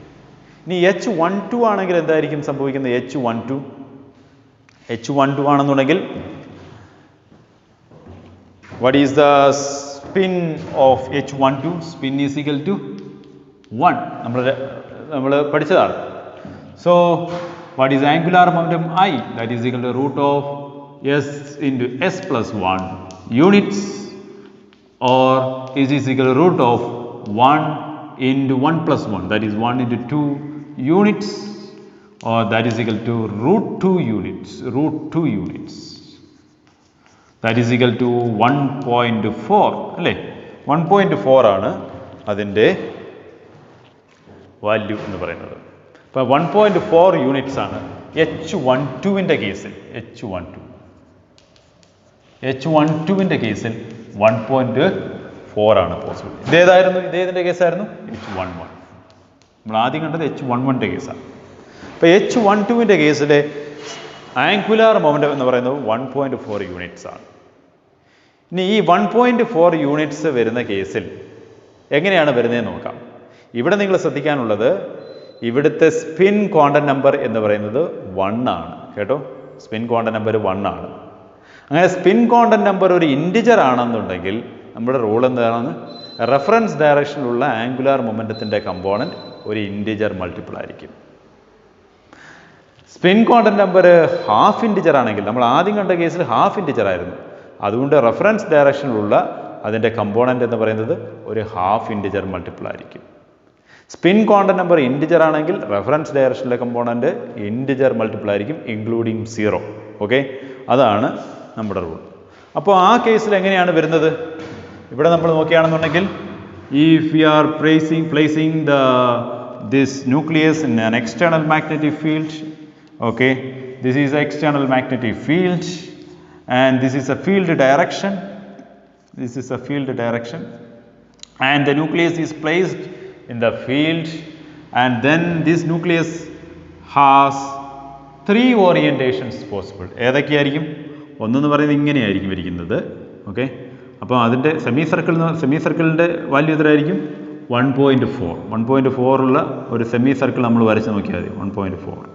ഇനി H12 ആണെങ്കിൽ എന്തായിരിക്കും സംഭവിക്കുന്നത്? H12 ആണെന്നുണ്ടെങ്കിൽ what is the spin of H12? Spin is equal to 1. നമ്മൾ പഠിച്ചതാണ്. So what is angular momentum I? That is equal to root of S into S plus 1 units, or is equal to root of 1 into 1 plus 1, that is 1 into 2 units, or that is equal to root 2 units, that is equal to 1.4 അല്ലേ? 1.4 ആണ് അതിൻ്റെ value എന്ന് പറയുന്നത്. അപ്പോൾ 1.4 units ആണ് H12-ൻ്റെ കേസിൽ. H12-ൻ്റെ കേസിൽ 1.4 ആണ് പോസിബിൾ. ഇതേതിൻ്റെ കേസായിരുന്നു? H11. നമ്മൾ ആദ്യം കണ്ടത് H11-ൻ്റെ കേസാണ്. അപ്പോൾ H12-ൻ്റെ കേസിലെ ആംഗുലാർ മൊമെൻറ്റം എന്ന് പറയുന്നത് 1.4 യൂണിറ്റ്സ് ആണ്. ഇനി ഈ 1.4 യൂണിറ്റ്സ് വരുന്ന കേസിൽ എങ്ങനെയാണ് വരുന്നതെന്ന് നോക്കാം. ഇവിടെ നിങ്ങൾ ശ്രദ്ധിക്കാനുള്ളത്, ഇവിടുത്തെ സ്പിൻ ക്വാണ്ടം നമ്പർ എന്ന് പറയുന്നത് 1 ആണ് കേട്ടോ. സ്പിൻ ക്വാണ്ടം നമ്പർ 1 ആണ്. അങ്ങനെ സ്പിൻ ക്വാണ്ടം നമ്പർ ഒരു ഇൻറ്റിജർ ആണെന്നുണ്ടെങ്കിൽ നമ്മുടെ റൂൾ എന്താണ്? റെഫറൻസ് ഡയറക്ഷനിലുള്ള ആംഗുലാർ മൊമെൻറ്റത്തിൻ്റെ കമ്പോണൻറ്റ് ഒരു ഇൻറ്റിജർ മൾട്ടിപ്പിൾ ആയിരിക്കും. Spin quantum number half integer ആണെങ്കിൽ, നമ്മൾ ആദ്യം കണ്ട കേസിൽ ഹാഫ് ഇൻറ്റിജർ ആയിരുന്നു, അതുകൊണ്ട് റെഫറൻസ് ഡയറക്ഷനിലുള്ള അതിൻ്റെ കമ്പോണൻറ്റ് എന്ന് പറയുന്നത് ഒരു ഹാഫ് ഇൻറ്റിജർ മൾട്ടിപ്പിൾ ആയിരിക്കും. സ്പിൻ ക്വാണ്ടം നമ്പർ ഇൻറ്റിജർ ആണെങ്കിൽ റെഫറൻസ് ഡയറക്ഷനിലെ കമ്പോണൻറ്റ് ഇൻറ്റിജർ മൾട്ടിപ്പിൾ ആയിരിക്കും, ഇൻക്ലൂഡിങ് 0. ഓക്കെ, അതാണ് നമ്മുടെ റൂൾ. അപ്പോൾ ആ കേസിൽ എങ്ങനെയാണ് വരുന്നത്? ഇവിടെ നമ്മൾ നോക്കുകയാണെന്നുണ്ടെങ്കിൽ, if we are placing the this nucleus in an external magnetic field. Okay, this is external magnetic field, and this is a field direction. This is a field direction, and the nucleus is placed in the field, and then this nucleus has 3 orientations possible. ഏതൊക്കെയായിരിക്കും? ഒന്നെന്ന് പറയുന്നത് ഇങ്ങനെയായിരിക്കും ഇരിക്കുന്നത്. Okay, അപ്പോൾ അതിൻ്റെ semi സർക്കിളിൻ്റെ value എത്രയായിരിക്കും? 1.4. 1.4 ഉള്ള ഒരു സെമി സർക്കിൾ നമ്മൾ വരച്ച് നോക്കിയാൽ മതി. 1.4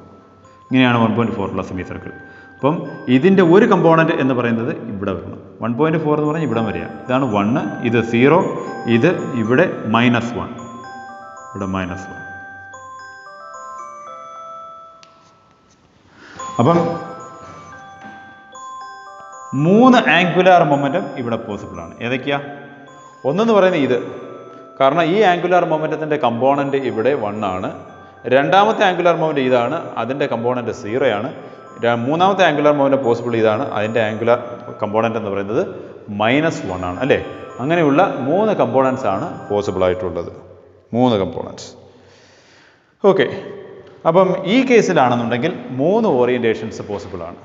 ഇങ്ങനെയാണ് 1.4 ഉള്ള സെമി സർക്കിൾ. അപ്പം ഇതിൻ്റെ ഒരു കമ്പോണൻറ്റ് എന്ന് പറയുന്നത് ഇവിടെ വരണം. 1.4 എന്ന് പറഞ്ഞാൽ ഇവിടെ വരിക. ഇതാണ് 1, ഇത് 0, ഇത് ഇവിടെ -1, ഇവിടെ -1. അപ്പം 3 ആംഗുലാർ മൊമെൻറ്റം ഇവിടെ പോസിബിൾ ആണ്. ഏതൊക്കെയാ? ഒന്നെന്ന് പറയുന്നത് ഇത്, കാരണം ഈ ആംഗുലാർ മൊമെൻറ്റത്തിൻ്റെ കമ്പോണൻറ്റ് ഇവിടെ 1 ആണ്. രണ്ടാമത്തെ ആംഗുലാർ മൊമെൻറ്റ് ഇതാണ്, അതിൻ്റെ കമ്പോണൻറ്റ് 0 ആണ്. മൂന്നാമത്തെ ആംഗുലാർ മൊമെൻറ്റം പോസിബിൾ ഇതാണ്, അതിൻ്റെ ആംഗുലാർ കമ്പോണൻറ്റ് എന്ന് പറയുന്നത് -1 ആണ്. അല്ലേ? അങ്ങനെയുള്ള 3 കമ്പോണൻസ് ആണ് പോസിബിൾ ആയിട്ടുള്ളത്. 3 കമ്പോണൻസ്. ഓക്കെ, അപ്പം ഈ കേസിലാണെന്നുണ്ടെങ്കിൽ 3 ഓറിയൻറ്റേഷൻസ് പോസിബിൾ ആണ്.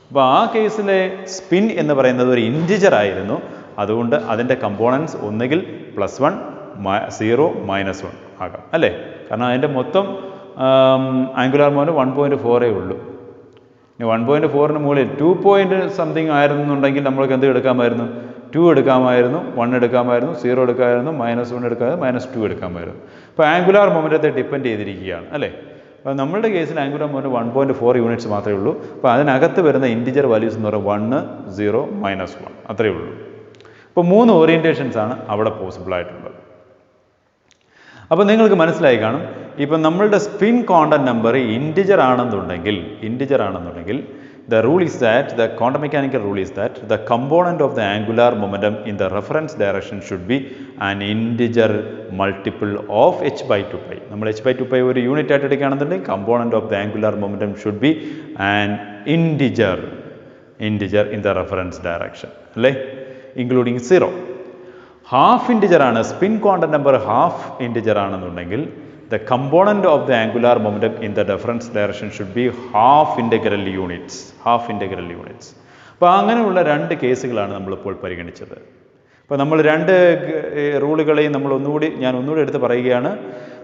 അപ്പോൾ ആ കേസിലെ സ്പിൻ എന്ന് പറയുന്നത് ഒരു ഇൻറ്റിജർ ആയിരുന്നു. അതുകൊണ്ട് അതിൻ്റെ കമ്പോണൻസ് ഒന്നുകിൽ +1, 0, -1 ആകാം. അല്ലേ? കാരണം അതിൻ്റെ മൊത്തം ആംഗുലാർ മൊമെൻറ്റം 1.4 ഉള്ളൂ. 1.4ന് മുകളിൽ 2 ആയിരുന്നുണ്ടെങ്കിൽ നമ്മൾക്ക് എന്ത് എടുക്കാമായിരുന്നു? 2 എടുക്കാമായിരുന്നു, 1 എടുക്കാമായിരുന്നു, 0 എടുക്കാമായിരുന്നു, -1 എടുക്കാമായിരുന്നു, -2 എടുക്കാമായിരുന്നു. അപ്പോൾ ആംഗുലാർ മൊമെൻറ്റത്തെ ഡിപ്പെൻഡ് ചെയ്തിരിക്കുകയാണ്. അല്ലേ? അപ്പോൾ നമ്മളുടെ കേസിൽ ആംഗുലാർ മൊമെൻറ്റം 1.4 യൂണിറ്റ്സ് മാത്രമേ ഉള്ളൂ. അപ്പോൾ അതിനകത്ത് വരുന്ന ഇൻറ്റിജർ വാല്യൂസ് എന്ന് പറയുന്നത് 1, 0, -1 അത്രയേ ഉള്ളൂ. അപ്പോൾ 3 ഓറിയൻറ്റേഷൻസ് ആണ് അവിടെ പോസിബിൾ ആയിട്ടുള്ളത്. അപ്പോൾ നിങ്ങൾക്ക് മനസ്സിലായി കാണും, ഇപ്പം നമ്മളുടെ സ്പിൻ കോണ്ടന്റ് നമ്പർ ഇൻറ്റിജർ ആണെന്നുണ്ടെങ്കിൽ the rule is that, the quantum mechanical rule is that the component of the angular momentum in the reference direction should be an integer multiple of h/2π. നമ്മൾ h/2π ഒരു unit ആയിട്ട് എടുക്കുകയാണെന്നുണ്ടെങ്കിൽ component of the angular momentum should be an integer in the reference direction, അല്ലേ? including 0. Half integer ആണ്, spin content number half integer ആണെന്നുണ്ടെങ്കിൽ the component of the angular momentum in the reference direction should be half integral units. അപ്പോൾ അങ്ങനെയുള്ള 2 കേസുകളാണ് നമ്മളിപ്പോൾ പരിഗണിച്ചത്. അപ്പോൾ നമ്മൾ 2 റൂളുകളെയും ഞാൻ ഒന്നുകൂടി എടുത്ത് പറയുകയാണ്.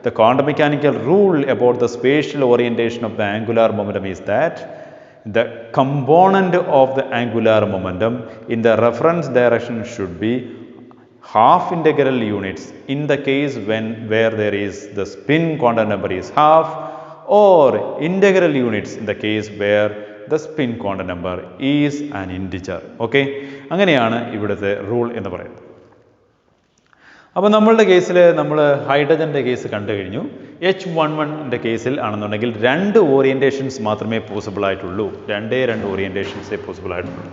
The quantum mechanical rule about the spatial orientation of the angular momentum is that the component of the angular momentum in the reference direction should be half integral units in the case where there is the spin quantum number is half, or integral units in the case where the spin quantum number is an integer. Okay, അങ്ങനെയാണ് ഇവിടുത്തെ rule എന്ന് പറയുന്നത്. അപ്പോൾ നമ്മളുടെ കേസിൽ നമ്മൾ ഹൈഡ്രജൻ്റെ case കണ്ടു കഴിഞ്ഞു. H11ൻ്റെ കേസിൽ ആണെന്നുണ്ടെങ്കിൽ 2 ഓറിയൻറ്റേഷൻസ് മാത്രമേ പോസിബിൾ ആയിട്ടുള്ളൂ. 2 ഓറിയൻറ്റേഷൻസേ പോസിബിൾ ആയിട്ടുള്ളൂ.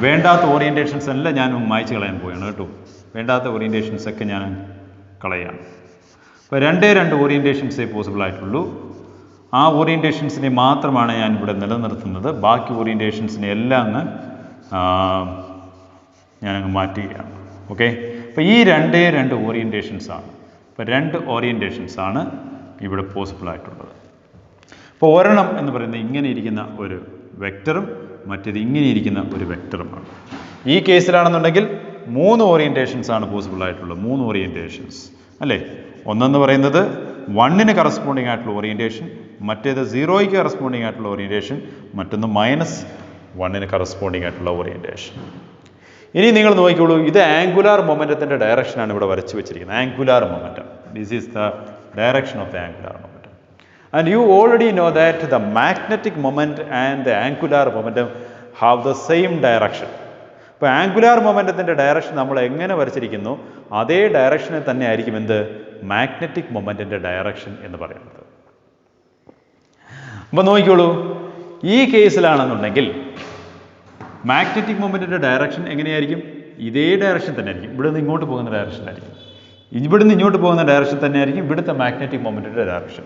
വേണ്ടാത്ത ഓറിയൻറ്റേഷൻസ് എല്ലാം ഞാൻ മായ്ച്ച് കളയാൻ പോവുകയാണ് കേട്ടോ. വേണ്ടാത്ത ഓറിയൻറ്റേഷൻസ് ഒക്കെ ഞാൻ കളയാണ്. അപ്പോൾ 2 ഓറിയൻറ്റേഷൻസേ പോസിബിൾ ആയിട്ടുള്ളൂ. ആ ഓറിയൻറ്റേഷൻസിനെ മാത്രമാണ് ഞാൻ ഇവിടെ നിലനിർത്തുന്നത്. ബാക്കി ഓറിയൻറ്റേഷൻസിനെ എല്ലാം ഞാനങ്ങ് മാറ്റുകയാണ്. ഓക്കെ, അപ്പോൾ ഈ 2 ഓറിയൻറ്റേഷൻസാണ്. അപ്പോൾ 2 ഓറിയൻറ്റേഷൻസാണ് ഇവിടെ പോസിബിൾ ആയിട്ടുള്ളത്. അപ്പോൾ ഒരെണ്ണം എന്ന് പറയുന്നത് ഇങ്ങനെ ഇരിക്കുന്ന ഒരു വെക്റ്ററും മറ്റേത് ഇങ്ങനെ ഇരിക്കുന്ന ഒരു വെക്റ്ററുമാണ്. ഈ കേസിലാണെന്നുണ്ടെങ്കിൽ 3 ഓറിയൻറ്റേഷൻസ് ആണ് പോസിബിൾ ആയിട്ടുള്ളത്. 3 ഓറിയൻറ്റേഷൻസ് അല്ലേ? ഒന്നെന്ന് പറയുന്നത് 1ന് കറസ്പോണ്ടിങ് ആയിട്ടുള്ള ഓറിയൻറ്റേഷൻ, മറ്റേത് 0യ്ക്ക് കറസ്പോണ്ടിങ് ആയിട്ടുള്ള ഓറിയൻറ്റേഷൻ, മറ്റൊന്ന് -1ന് കറസ്പോണ്ടിങ് ആയിട്ടുള്ള ഓറിയൻറ്റേഷൻ. ഇനി നിങ്ങൾ നോക്കിക്കോളൂ, ഇത് ആംഗുലാർ മൊമെൻറ്റത്തിൻ്റെ ഡയറക്ഷനാണ് ഇവിടെ വരച്ച് വെച്ചിരിക്കുന്നത്. Angular momentum, this is the direction of the angular momentum. And you already know that the magnetic moment and the angular momentum have the same direction. അപ്പോൾ ആംഗുലാർ മൊമെൻറ്റത്തിൻ്റെ ഡയറക്ഷൻ നമ്മൾ എങ്ങനെ വരച്ചിരിക്കുന്നു അതേ ഡയറക്ഷനിൽ തന്നെ ആയിരിക്കും എന്ത് മാഗ്നറ്റിക് മൊമെൻറ്റിൻ്റെ ഡയറക്ഷൻ എന്ന് പറയുന്നത്. അപ്പോൾ നോക്കിക്കോളൂ, ഈ കേസിലാണെന്നുണ്ടെങ്കിൽ മാഗ്നറ്റിക് മൊമെൻറ്റിൻ്റെ ഡയറക്ഷൻ എങ്ങനെയായിരിക്കും? ഇതേ ഡയറക്ഷൻ തന്നെ ആയിരിക്കും. ഇവിടെ നിന്ന് ഇങ്ങോട്ട് പോകുന്ന ഡയറക്ഷനായിരിക്കും. ഇവിടുന്ന് ഇങ്ങോട്ട് പോകുന്ന ഡയറക്ഷൻ തന്നെ ആയിരിക്കും ഇവിടുത്തെ മാഗ്നറ്റിക് മൊമെൻറ്റിൻ്റെ ഡയറക്ഷൻ.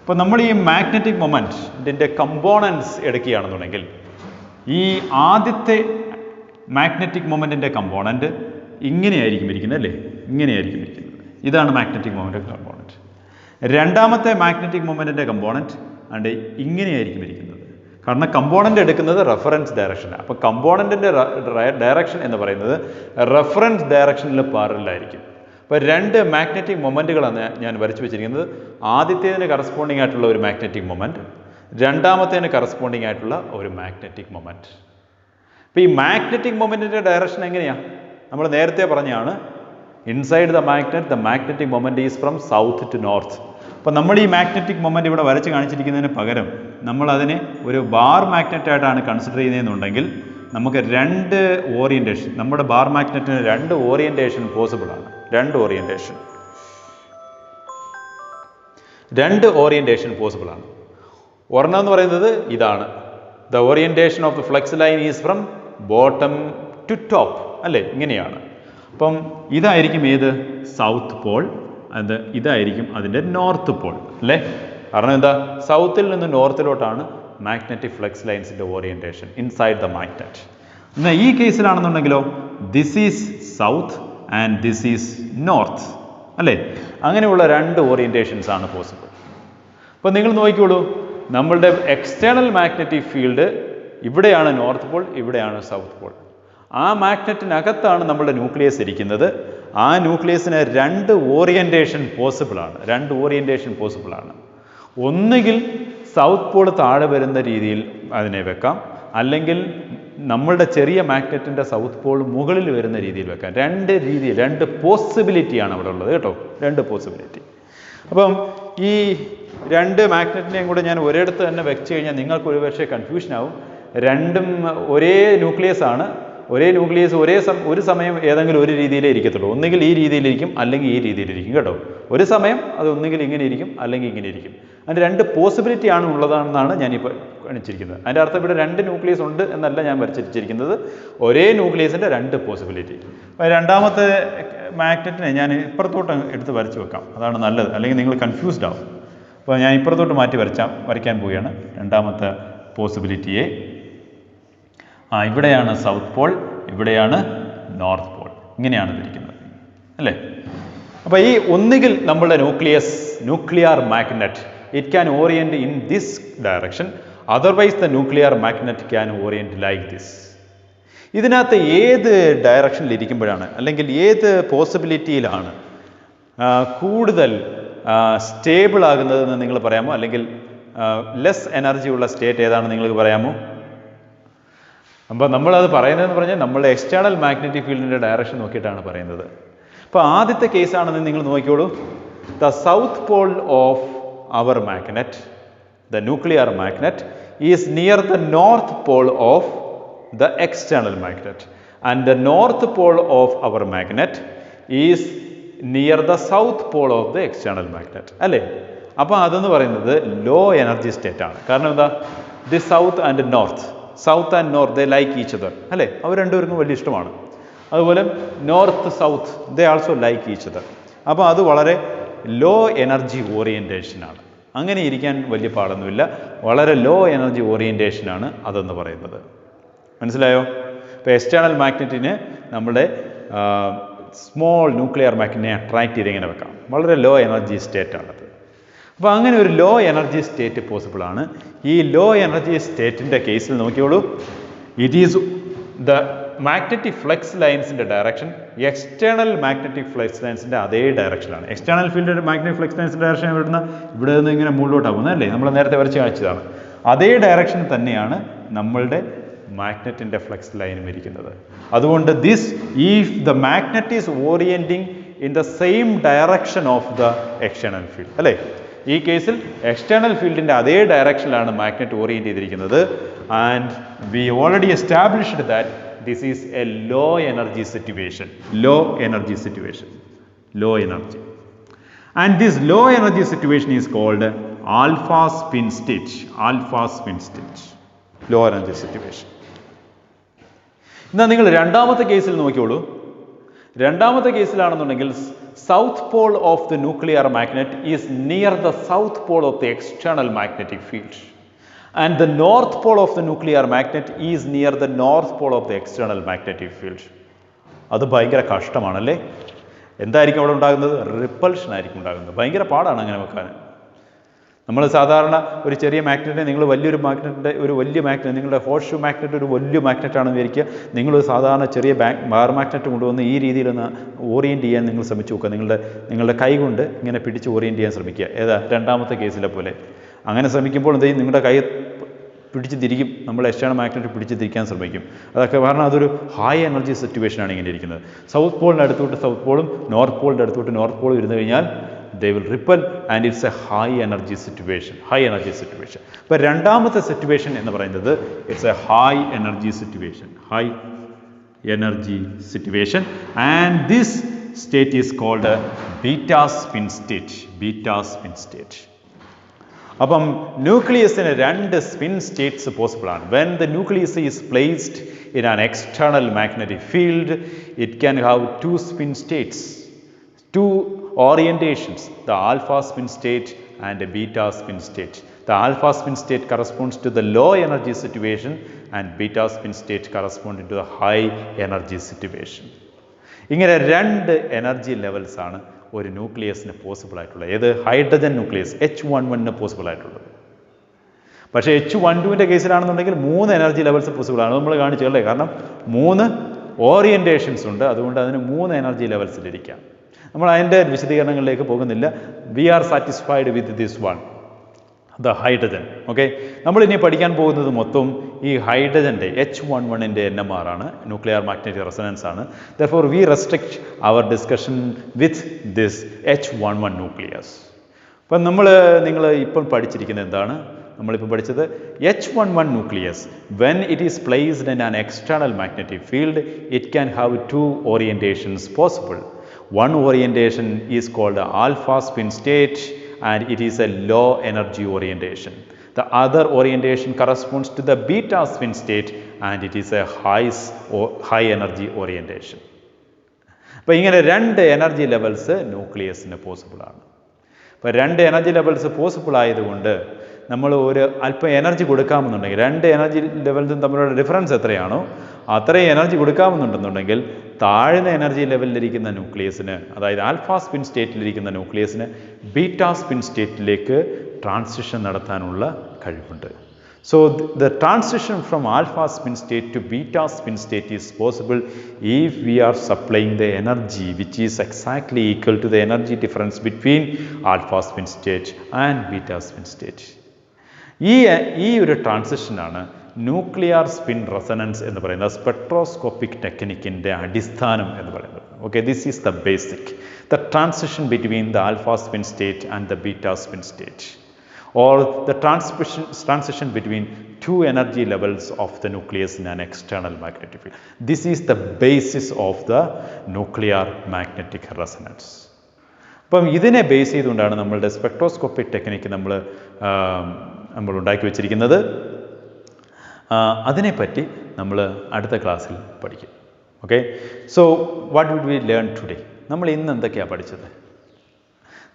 അപ്പോൾ നമ്മൾ ഈ മാഗ്നറ്റിക് മൊമെൻറ്റിൻ്റെ കമ്പോണൻസ് എടുക്കുകയാണെന്നുണ്ടെങ്കിൽ ഈ ആദ്യത്തെ മാഗ്നറ്റിക് മൊമെൻറ്റിൻ്റെ കമ്പോണൻറ്റ് ഇങ്ങനെയായിരിക്കും ഇരിക്കുന്നത് അല്ലേ? ഇങ്ങനെയായിരിക്കും ഇരിക്കുന്നത്. ഇതാണ് മാഗ്നറ്റിക് മൊമെൻറ്റ് കമ്പോണൻറ്റ്. രണ്ടാമത്തെ മാഗ്നറ്റിക് മൊമെൻറ്റിൻ്റെ കമ്പോണൻറ്റ് ആണ്ട് ഇങ്ങനെയായിരിക്കും ഇരിക്കുന്നത്. കാരണം കമ്പോണൻ്റ് എടുക്കുന്നത് റെഫറൻസ് ഡയറക്ഷനാണ്. അപ്പോൾ കമ്പോണൻറ്റിൻ്റെ ഡയറക്ഷൻ എന്ന് പറയുന്നത് റെഫറൻസ് ഡയറക്ഷനിൽ പാരലായിരിക്കും. അപ്പോൾ രണ്ട് മാഗ്നറ്റിക് മൊമെൻറ്റുകളാണ് ഞാൻ വരച്ചു വെച്ചിരിക്കുന്നത്. ആദ്യത്തേതിന് കറസ്പോണ്ടിങ് ആയിട്ടുള്ള ഒരു മാഗ്നറ്റിക് മൊമെൻറ്റ്, രണ്ടാമത്തേതിന് കറസ്പോണ്ടിങ് ആയിട്ടുള്ള ഒരു മാഗ്നറ്റിക് മൊമെൻറ്റ്. അപ്പോൾ ഈ മാഗ്നറ്റിക് മൊമെൻറ്റിൻ്റെ ഡയറക്ഷൻ എങ്ങനെയാണ്? നമ്മൾ നേരത്തെ പറഞ്ഞാണ് inside the magnetic moment is from south to north. അപ്പോൾ നമ്മൾ ഈ മാഗ്നറ്റിക് മൊമെൻറ്റ് ഇവിടെ വരച്ച് കാണിച്ചിരിക്കുന്നതിന് പകരം നമ്മൾ അതിനെ ഒരു ബാർ മാഗ്നറ്റായിട്ടാണ് കൺസിഡർ ചെയ്യുന്നതെന്നുണ്ടെങ്കിൽ നമുക്ക് രണ്ട് ഓറിയൻറ്റേഷൻ, നമ്മുടെ ബാർ മാഗ്നറ്റിന് രണ്ട് ഓറിയൻറ്റേഷൻ പോസിബിൾ ആണ്. രണ്ട് ഓറിയൻറ്റേഷൻ പോസിബിൾ ആണ്. ഒരെണ്ണം എന്ന് പറയുന്നത് ഇതാണ്, the orientation of the flux line is from bottom to top, അല്ലേ? ഇങ്ങനെയാണ്. അപ്പം ഇതായിരിക്കും ഏത് സൗത്ത് പോൾ, ഇതായിരിക്കും അതിൻ്റെ നോർത്ത് പോൾ, അല്ലേ? കാരണം എന്താ, സൗത്തിൽ നിന്ന് നോർത്തിലോട്ടാണ് മാഗ്നറ്റിക് ഫ്ലക്സ് ലൈൻസിൻ്റെ ഓറിയൻറ്റേഷൻ ഇൻസൈഡ് ദ മാഗ്നറ്റ്. എന്നാൽ ഈ കേസിലാണെന്നുണ്ടെങ്കിലോ this is south and this is north, അല്ലേ? അങ്ങനെയുള്ള രണ്ട് ഓറിയൻറ്റേഷൻസ് ആണ് പോസിബിൾ. അപ്പോൾ നിങ്ങൾ നോക്കിക്കോളൂ, നമ്മളുടെ എക്സ്റ്റേണൽ മാഗ്നറ്റിക് ഫീൽഡ് ഇവിടെയാണ് നോർത്ത് പോൾ, ഇവിടെയാണ് സൗത്ത് പോൾ. ആ മാഗ്നറ്റിനകത്താണ് നമ്മുടെ ന്യൂക്ലിയസ് ഇരിക്കുന്നത്. ആ ന്യൂക്ലിയസിന് രണ്ട് ഓറിയൻറ്റേഷൻ പോസിബിൾ ആണ്. ഒന്നുകിൽ സൗത്ത് പോൾ താഴെ വരുന്ന രീതിയിൽ അതിനെ വെക്കാം, അല്ലെങ്കിൽ നമ്മളുടെ ചെറിയ മാഗ്നറ്റിൻ്റെ സൗത്ത് പോൾ മുകളിൽ വരുന്ന രീതിയിൽ വെക്കാം. രണ്ട് പോസിബിലിറ്റിയാണ് അവിടെ ഉള്ളത് കേട്ടോ, രണ്ട് പോസിബിലിറ്റി. അപ്പം ഈ രണ്ട് മാഗ്നറ്റിനെയും കൂടെ ഞാൻ ഒരിടത്ത് തന്നെ വെച്ച് കഴിഞ്ഞാൽ നിങ്ങൾക്ക് ഒരുപക്ഷെ കൺഫ്യൂഷൻ ആവും. രണ്ടും ഒരേ ന്യൂക്ലിയസ് ആണ്. ഒരേ ന്യൂക്ലിയസ് ഒരു സമയം ഏതെങ്കിലും ഒരു രീതിയിലേ ഇരിക്കത്തുള്ളൂ. ഒന്നുകിൽ ഈ രീതിയിലിരിക്കും, അല്ലെങ്കിൽ ഈ രീതിയിലിരിക്കും കേട്ടോ. ഒരു സമയം അത് ഒന്നുകിൽ ഇങ്ങനെ ഇരിക്കും, അല്ലെങ്കിൽ ഇങ്ങനെ ഇരിക്കും. അതിൻ്റെ രണ്ട് പോസിബിലിറ്റി ആണ് ഉള്ളതാണെന്നാണ് ഞാനിപ്പോൾ കാണിച്ചിരിക്കുന്നത്. അതിൻ്റെ അർത്ഥം ഇവിടെ രണ്ട് ന്യൂക്ലിയസ് ഉണ്ട് എന്നല്ല ഞാൻ വരച്ചിരിക്കുന്നത്, ഒരേ ന്യൂക്ലിയസിൻ്റെ രണ്ട് പോസിബിലിറ്റി. അപ്പോൾ രണ്ടാമത്തെ മാഗ്നറ്റിനെ ഞാൻ ഇപ്പുറത്തോട്ട് എടുത്ത് വരച്ച് വെക്കാം, അതാണ് നല്ലത്, അല്ലെങ്കിൽ നിങ്ങൾ കൺഫ്യൂസ്ഡ് ആവും. അപ്പോൾ ഞാൻ ഇപ്പുറത്തോട്ട് മാറ്റി വരയ്ക്കാൻ പോവുകയാണ് രണ്ടാമത്തെ പോസിബിലിറ്റിയെ. ഇവിടെയാണ് സൗത്ത് പോൾ, ഇവിടെയാണ് നോർത്ത് പോൾ, ഇങ്ങനെയാണ് ഇതിരിക്കുന്നത്, അല്ലേ? അപ്പോൾ ഈ ഒന്നുകിൽ നമ്മുടെ nuclear magnet it can orient in this direction, otherwise the nuclear magnet can orient like this. ഇതിനകത്ത് ഏത് ഡയറക്ഷനിൽ ഇരിക്കുമ്പോഴാണ്, അല്ലെങ്കിൽ ഏത് പോസിബിലിറ്റിയിലാണ് കൂടുതൽ സ്റ്റേബിൾ ആകുന്നതെന്ന് നിങ്ങൾ പറയാമോ? അല്ലെങ്കിൽ ലെസ് എനർജി ഉള്ള സ്റ്റേറ്റ് ഏതാണെന്ന് നിങ്ങൾക്ക് പറയാമോ? അപ്പോൾ നമ്മളത് പറയുന്നതെന്ന് പറഞ്ഞാൽ നമ്മളുടെ എക്സ്റ്റേണൽ മാഗ്നറ്റിക് ഫീൽഡിൻ്റെ ഡയറക്ഷൻ നോക്കിയിട്ടാണ് പറയുന്നത്. അപ്പോൾ ആദ്യത്തെ കേസാണെന്ന് നിങ്ങൾ നോക്കിക്കോളൂ. The south pole of our magnet, the nuclear magnet is near the north pole of the external magnet, and the north pole of our magnet is near the south pole of the external magnet, അല്ലേ? അപ്പോൾ അതെന്ന് പറയുന്നത് low energy state ആണ്. കാരണം എന്താ, the south and north they like each other, അല്ലേ? അവർ രണ്ടുപേർക്കും വലിയ ഇഷ്ടമാണ്. അതുപോലെ നോർത്ത് സൗത്ത് ദേ ആൾസോ ലൈക്ക് ഈച്ച് അതർ. അപ്പോൾ അത് വളരെ ലോ എനർജി ഓറിയൻറ്റേഷനാണ്. അങ്ങനെ ഇരിക്കാൻ വലിയ പാടൊന്നുമില്ല, വളരെ ലോ എനർജി ഓറിയൻറ്റേഷനാണ് അതെന്ന് പറയുന്നത്. മനസ്സിലായോ? ഇപ്പോൾ എക്സ്റ്റേണൽ മാഗ്നറ്റിന് നമ്മുടെ സ്മോൾ ന്യൂക്ലിയർ മാഗ്നറ്റിനെ അട്രാക്ട് ചെയ്ത് ഇങ്ങനെ വെക്കാം. വളരെ ലോ എനർജി സ്റ്റേറ്റാണത്. അപ്പോൾ അങ്ങനെ ഒരു ലോ എനർജി സ്റ്റേറ്റ് പോസിബിൾ ആണ്. ഈ ലോ എനർജി സ്റ്റേറ്റിൻ്റെ കേസിൽ നോക്കിയോളൂ, it is the magnetic flux ലൈൻസിൻ്റെ ഡയറക്ഷൻ എക്സ്റ്റേണൽ മാഗ്നറ്റിക് ഫ്ലക്സ് ലൈൻസിൻ്റെ അതേ ഡയറക്ഷനാണ്. എക്സ്റ്റേണൽ ഫീൽഡിൻ്റെ മാഗ്നറ്റിക് ഫ്ലക്സ് ലൈൻസിൻ്റെ ഡയറക്ഷൻ ഇവിടെ നിന്ന് ഇങ്ങനെ മുകളിലോട്ടാകുന്നത്, അല്ലേ? നമ്മൾ നേരത്തെ വരച്ച് കാണിച്ചതാണ്. അതേ ഡയറക്ഷൻ തന്നെയാണ് നമ്മളുടെ മാഗ്നറ്റിൻ്റെ ഫ്ലക്സ് ലൈനും ഇരിക്കുന്നത്. അതുകൊണ്ട് if the magnet is orienting in the same direction of the external field, അല്ലേ? ഈ കേസിൽ എക്സ്റ്റേണൽ ഫീൽഡിൻ്റെ അതേ ഡയറക്ഷനിലാണ് മാഗ്നറ്റ് ഓറിയൻറ്റ് ചെയ്തിരിക്കുന്നത്. And we already established that this is a low energy situation. And this low energy situation is called alpha spin state. Low energy situation. എന്നാൽ നിങ്ങൾ രണ്ടാമത്തെ കേസിൽ നോക്കിയോളൂ. രണ്ടാമത്തെ കേസിലാണെന്നുണ്ടെങ്കിൽ south pole of the nuclear magnet is near the south pole of the external magnetic field, and the north pole of the nuclear magnet is near the north pole of the external magnetic field. അത് ഭയങ്കര കഷ്ടമാണല്ലേ? എന്തായിരിക്കും അവിടെ ഉണ്ടാകുന്നത്? Repulsion ആയിരിക്കും ഉണ്ടാകുന്നത്. ഭയങ്കര പാടാണ് അങ്ങനെ വെക്കാൻ. നമ്മൾ സാധാരണ ഒരു ചെറിയ മാഗ്നറ്റിനെ നിങ്ങൾ വലിയ മാഗ്നറ്റ്, നിങ്ങളുടെ ഹോട്ട് ഷൂ മാഗ്നറ്റ് ഒരു വലിയ മാഗ്നറ്റാണെന്ന് വിചാരിക്കുക. നിങ്ങൾ സാധാരണ ചെറിയ ബാർ മാഗ്നറ്റ് കൊണ്ടുവന്ന് ഈ രീതിയിലൊന്ന് ഓറിയൻറ്റ് ചെയ്യാൻ നിങ്ങൾ ശ്രമിച്ചു നോക്കുക. നിങ്ങളുടെ കൈ കൊണ്ട് ഇങ്ങനെ പിടിച്ച് ഓറിയൻറ്റ് ചെയ്യാൻ ശ്രമിക്കുക. ഏതാ രണ്ടാമത്തെ കേസിലെ പോലെ. അങ്ങനെ ശ്രമിക്കുമ്പോൾ എന്ത് ചെയ്യും? നിങ്ങളുടെ കൈ പിടിച്ച് തിരിക്കും. നമ്മൾ എക്സ്റ്റേണൽ മാഗ്നറ്റ് പിടിച്ച് തിരിക്കാൻ ശ്രമിക്കും. അതൊക്കെ കാരണം അതൊരു ഹൈ എനർജി സിറ്റുവേഷനാണ് ഇങ്ങനെ ഇരിക്കുന്നത്. സൗത്ത് പോളിൻ്റെ അടുത്തോട്ട് സൗത്ത് പോളും നോർത്ത് പോളിൻ്റെ അടുത്തോട്ട് നോർത്ത് പോളും ഇരുന്ന് കഴിഞ്ഞാൽ they will repel and it's a high energy situation. അപ്പോൾ രണ്ടാമത്തെ സിറ്റുവേഷൻ എന്ന് പറയുന്നത് it's A high energy situation and this state is called a beta spin state. അപ്പം ന്യൂക്ലിയസിന് രണ്ട് സ്പിൻ സ്റ്റേറ്റ്സ് പോസിബിൾ ആണ്. When the nucleus is placed in an external magnetic field it can have two spin states, two orientations, the alpha spin state and a beta spin state. The alpha spin state corresponds to the low energy situation and beta spin state corresponding to the high energy situation. ഇങ്ങനെ രണ്ട് energy levels ആണ് ഒരു ന്യൂക്ലിയസിന് possible ആയിട്ടുള്ളത്. ഏത്? Hydrogen nucleus H11 possible ആയിട്ടുള്ളത്. പക്ഷേ H12ൻ്റെ കേസിലാണെന്നുണ്ടെങ്കിൽ 3 energy levels possible ആണ്. നമ്മൾ കാണിച്ചല്ലേ, കാരണം 3 ഓറിയൻറ്റേഷൻസ് ഉണ്ട്. അതുകൊണ്ട് അതിന് 3 എനർജി ലെവൽസിലിരിക്കാം. നമ്മൾ അതിൻ്റെ വിശദീകരണങ്ങളിലേക്ക് പോകുന്നില്ല. We are satisfied with this one, the hydrogen. Okay, നമ്മളിനി പഠിക്കാൻ പോകുന്നത് മൊത്തം ഈ ഹൈഡ്രജൻ്റെ H11ൻ്റെ NMR ആണ്, ന്യൂക്ലിയർ മാഗ്നറ്റിക് റെസൊണൻസ് ആണ്. Therefore we restrict our discussion with this H11 nucleus. അപ്പം നിങ്ങൾ ഇപ്പോൾ പഠിച്ചിരിക്കുന്നത് എന്താണ്? നമ്മളിപ്പോൾ പഠിച്ചത് H11 nucleus when it is placed in an external magnetic field it can have 2 orientations possible. One orientation is called the alpha spin state and it is a low energy orientation. The other orientation corresponds to the beta spin state and it is a high energy orientation. അപ്പോൾ ഇങ്ങനെ രണ്ട് energy levels ന്യൂക്ലിയസിന് possible ആണ്. അപ്പോൾ രണ്ട് energy levels possible ആയതുകൊണ്ട് നമ്മൾ ഒരു അല്പം എനർജി കൊടുക്കാമെന്നുണ്ടെങ്കിൽ, രണ്ട് എനർജി ലെവൽസും തമ്മിലുള്ള ഡിഫറൻസ് എത്രയാണോ അത്രയും എനർജി കൊടുക്കാമെന്നുണ്ടെന്നുണ്ടെങ്കിൽ താഴ്ന്ന എനർജി ലെവലിലിരിക്കുന്ന ന്യൂക്ലിയസിന്, അതായത് ആൽഫ സ്പിൻ സ്റ്റേറ്റിലിരിക്കുന്ന ന്യൂക്ലിയസിന് ബീറ്റാ സ്പിൻ സ്റ്റേറ്റിലേക്ക് ട്രാൻസിഷൻ നടത്താനുള്ള കഴിവുണ്ട്. So the transition from alpha spin state to beta spin state is possible if we are supplying the energy which is exactly equal to the energy difference between alpha spin state and beta spin state. ഈ ഒരു ട്രാൻസിഷനാണ് nuclear spin resonance എന്ന് പറയുന്ന spectroscopic ടെക്നിക്കിൻ്റെ അടിസ്ഥാനം എന്ന് പറയുന്നത്. Okay, this is the basic, the transition between the alpha spin state and the beta spin state, or the transition between 2 energy levels of the nucleus in an external magnetic field. This is the basis of the nuclear magnetic resonance. അപ്പം ഇതിനെ base ചെയ്തുകൊണ്ടാണ് നമ്മളുടെ spectroscopic technique നമ്മൾ ഉണ്ടാക്കി വെച്ചിരിക്കുന്നത്. അതിനെപ്പറ്റി നമ്മൾ അടുത്ത ക്ലാസ്സിൽ പഠിക്കും. Okay, so what would we learn today? നമ്മൾ ഇന്ന് എന്തൊക്കെയാണ് പഠിച്ചത്?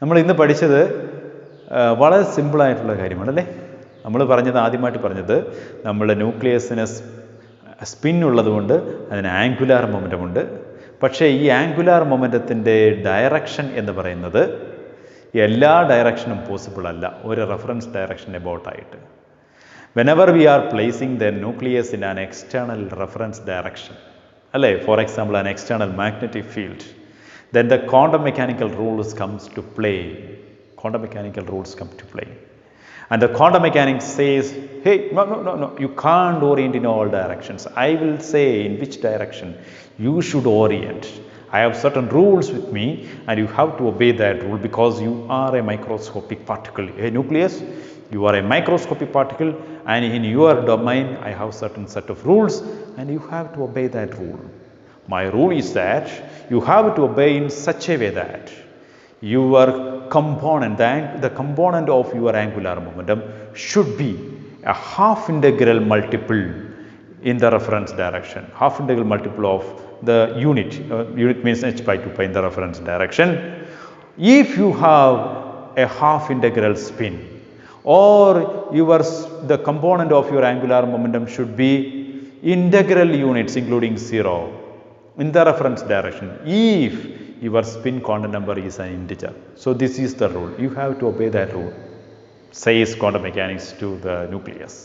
നമ്മൾ ഇന്ന് പഠിച്ചത് വളരെ സിമ്പിളായിട്ടുള്ള കാര്യമാണല്ലേ. നമ്മൾ ആദ്യമായിട്ട് പറഞ്ഞത് നമ്മളുടെ ന്യൂക്ലിയസിന് സ്പിൻ ഉള്ളതുകൊണ്ട് അതിന് ആംഗുലാർ മൊമെൻ്റമുണ്ട്. പക്ഷേ ഈ ആംഗുലാർ മൊമെൻ്റത്തിൻ്റെ ഡയറക്ഷൻ എന്ന് പറയുന്നത് എല്ലാ ഡയറക്ഷനും പോസിബിൾ അല്ല, ഒരു റെഫറൻസ് ഡയറക്ഷൻ എബൌട്ടായിട്ട്. Whenever we are placing the nucleus in an external reference direction, അല്ലേ, for example an external magnetic field, then the quantum mechanical rules come to play. And the quantum mechanics says, hey, no, you can't orient in all directions. I will say in which direction you should orient. I have certain rules with me and you have to obey that rule because you are a microscopic particle. A nucleus, you are a microscopic particle and in your domain I have certain set of rules and you have to obey that rule. My rule is that you have to obey in such a way that your component, the component of your angular momentum should be a half integral multiple in the reference direction. Half integral multiple of the unit. Unit means h by 2 pi in the reference direction. If you have a half integral spin or the component of your angular momentum should be integral units including 0 in the reference direction. If your spin quantum number is an integer. So this is the rule. You have to obey that rule, says quantum mechanics to the nucleus.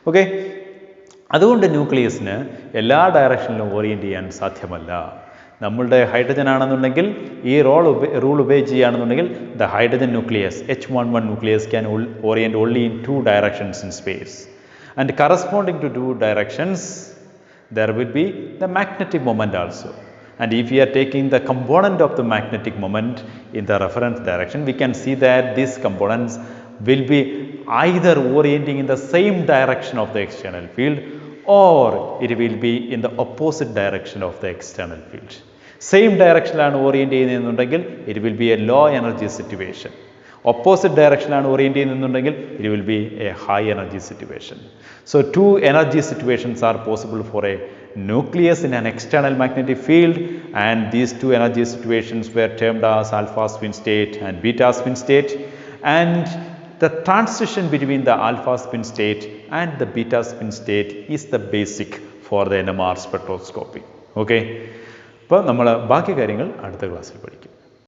Okay. അതുകൊണ്ട് ന്യൂക്ലിയസിന് എല്ലാ ഡയറക്ഷനിലും orient ചെയ്യാൻ സാധ്യമല്ല. നമ്മളുടെ hydrogen ആണെന്നുണ്ടെങ്കിൽ ഈ rule obey ചെയ്യുകയാണെന്നുണ്ടെങ്കിൽ the hydrogen nucleus H11 nucleus can orient only in 2 directions in space. And corresponding to 2 directions, there will be the magnetic moment also. And if we are taking the component of the magnetic moment in the reference direction, we can see that these components will be either orienting in the same direction of the external field, or it will be in the opposite direction of the external field. Same direction ആണ് orient ചെയ്യുന്നതെന്നുണ്ടെങ്കിൽ it will be a low energy situation. Opposite direction ആണ് orient ചെയ്യുന്നതെന്നുണ്ടെങ്കിൽ it will be a high energy situation. So 2 energy situations are possible for a nucleus in an external magnetic field, and these 2 energy situations were termed as alpha spin state and beta spin state. And the transition between the alpha spin state and the beta spin state is the basic for the NMR spectroscopy. Okay. അപ്പോൾ നമ്മൾ ബാക്കി കാര്യങ്ങൾ അടുത്ത ക്ലാസ്സിൽ പഠിക്കും.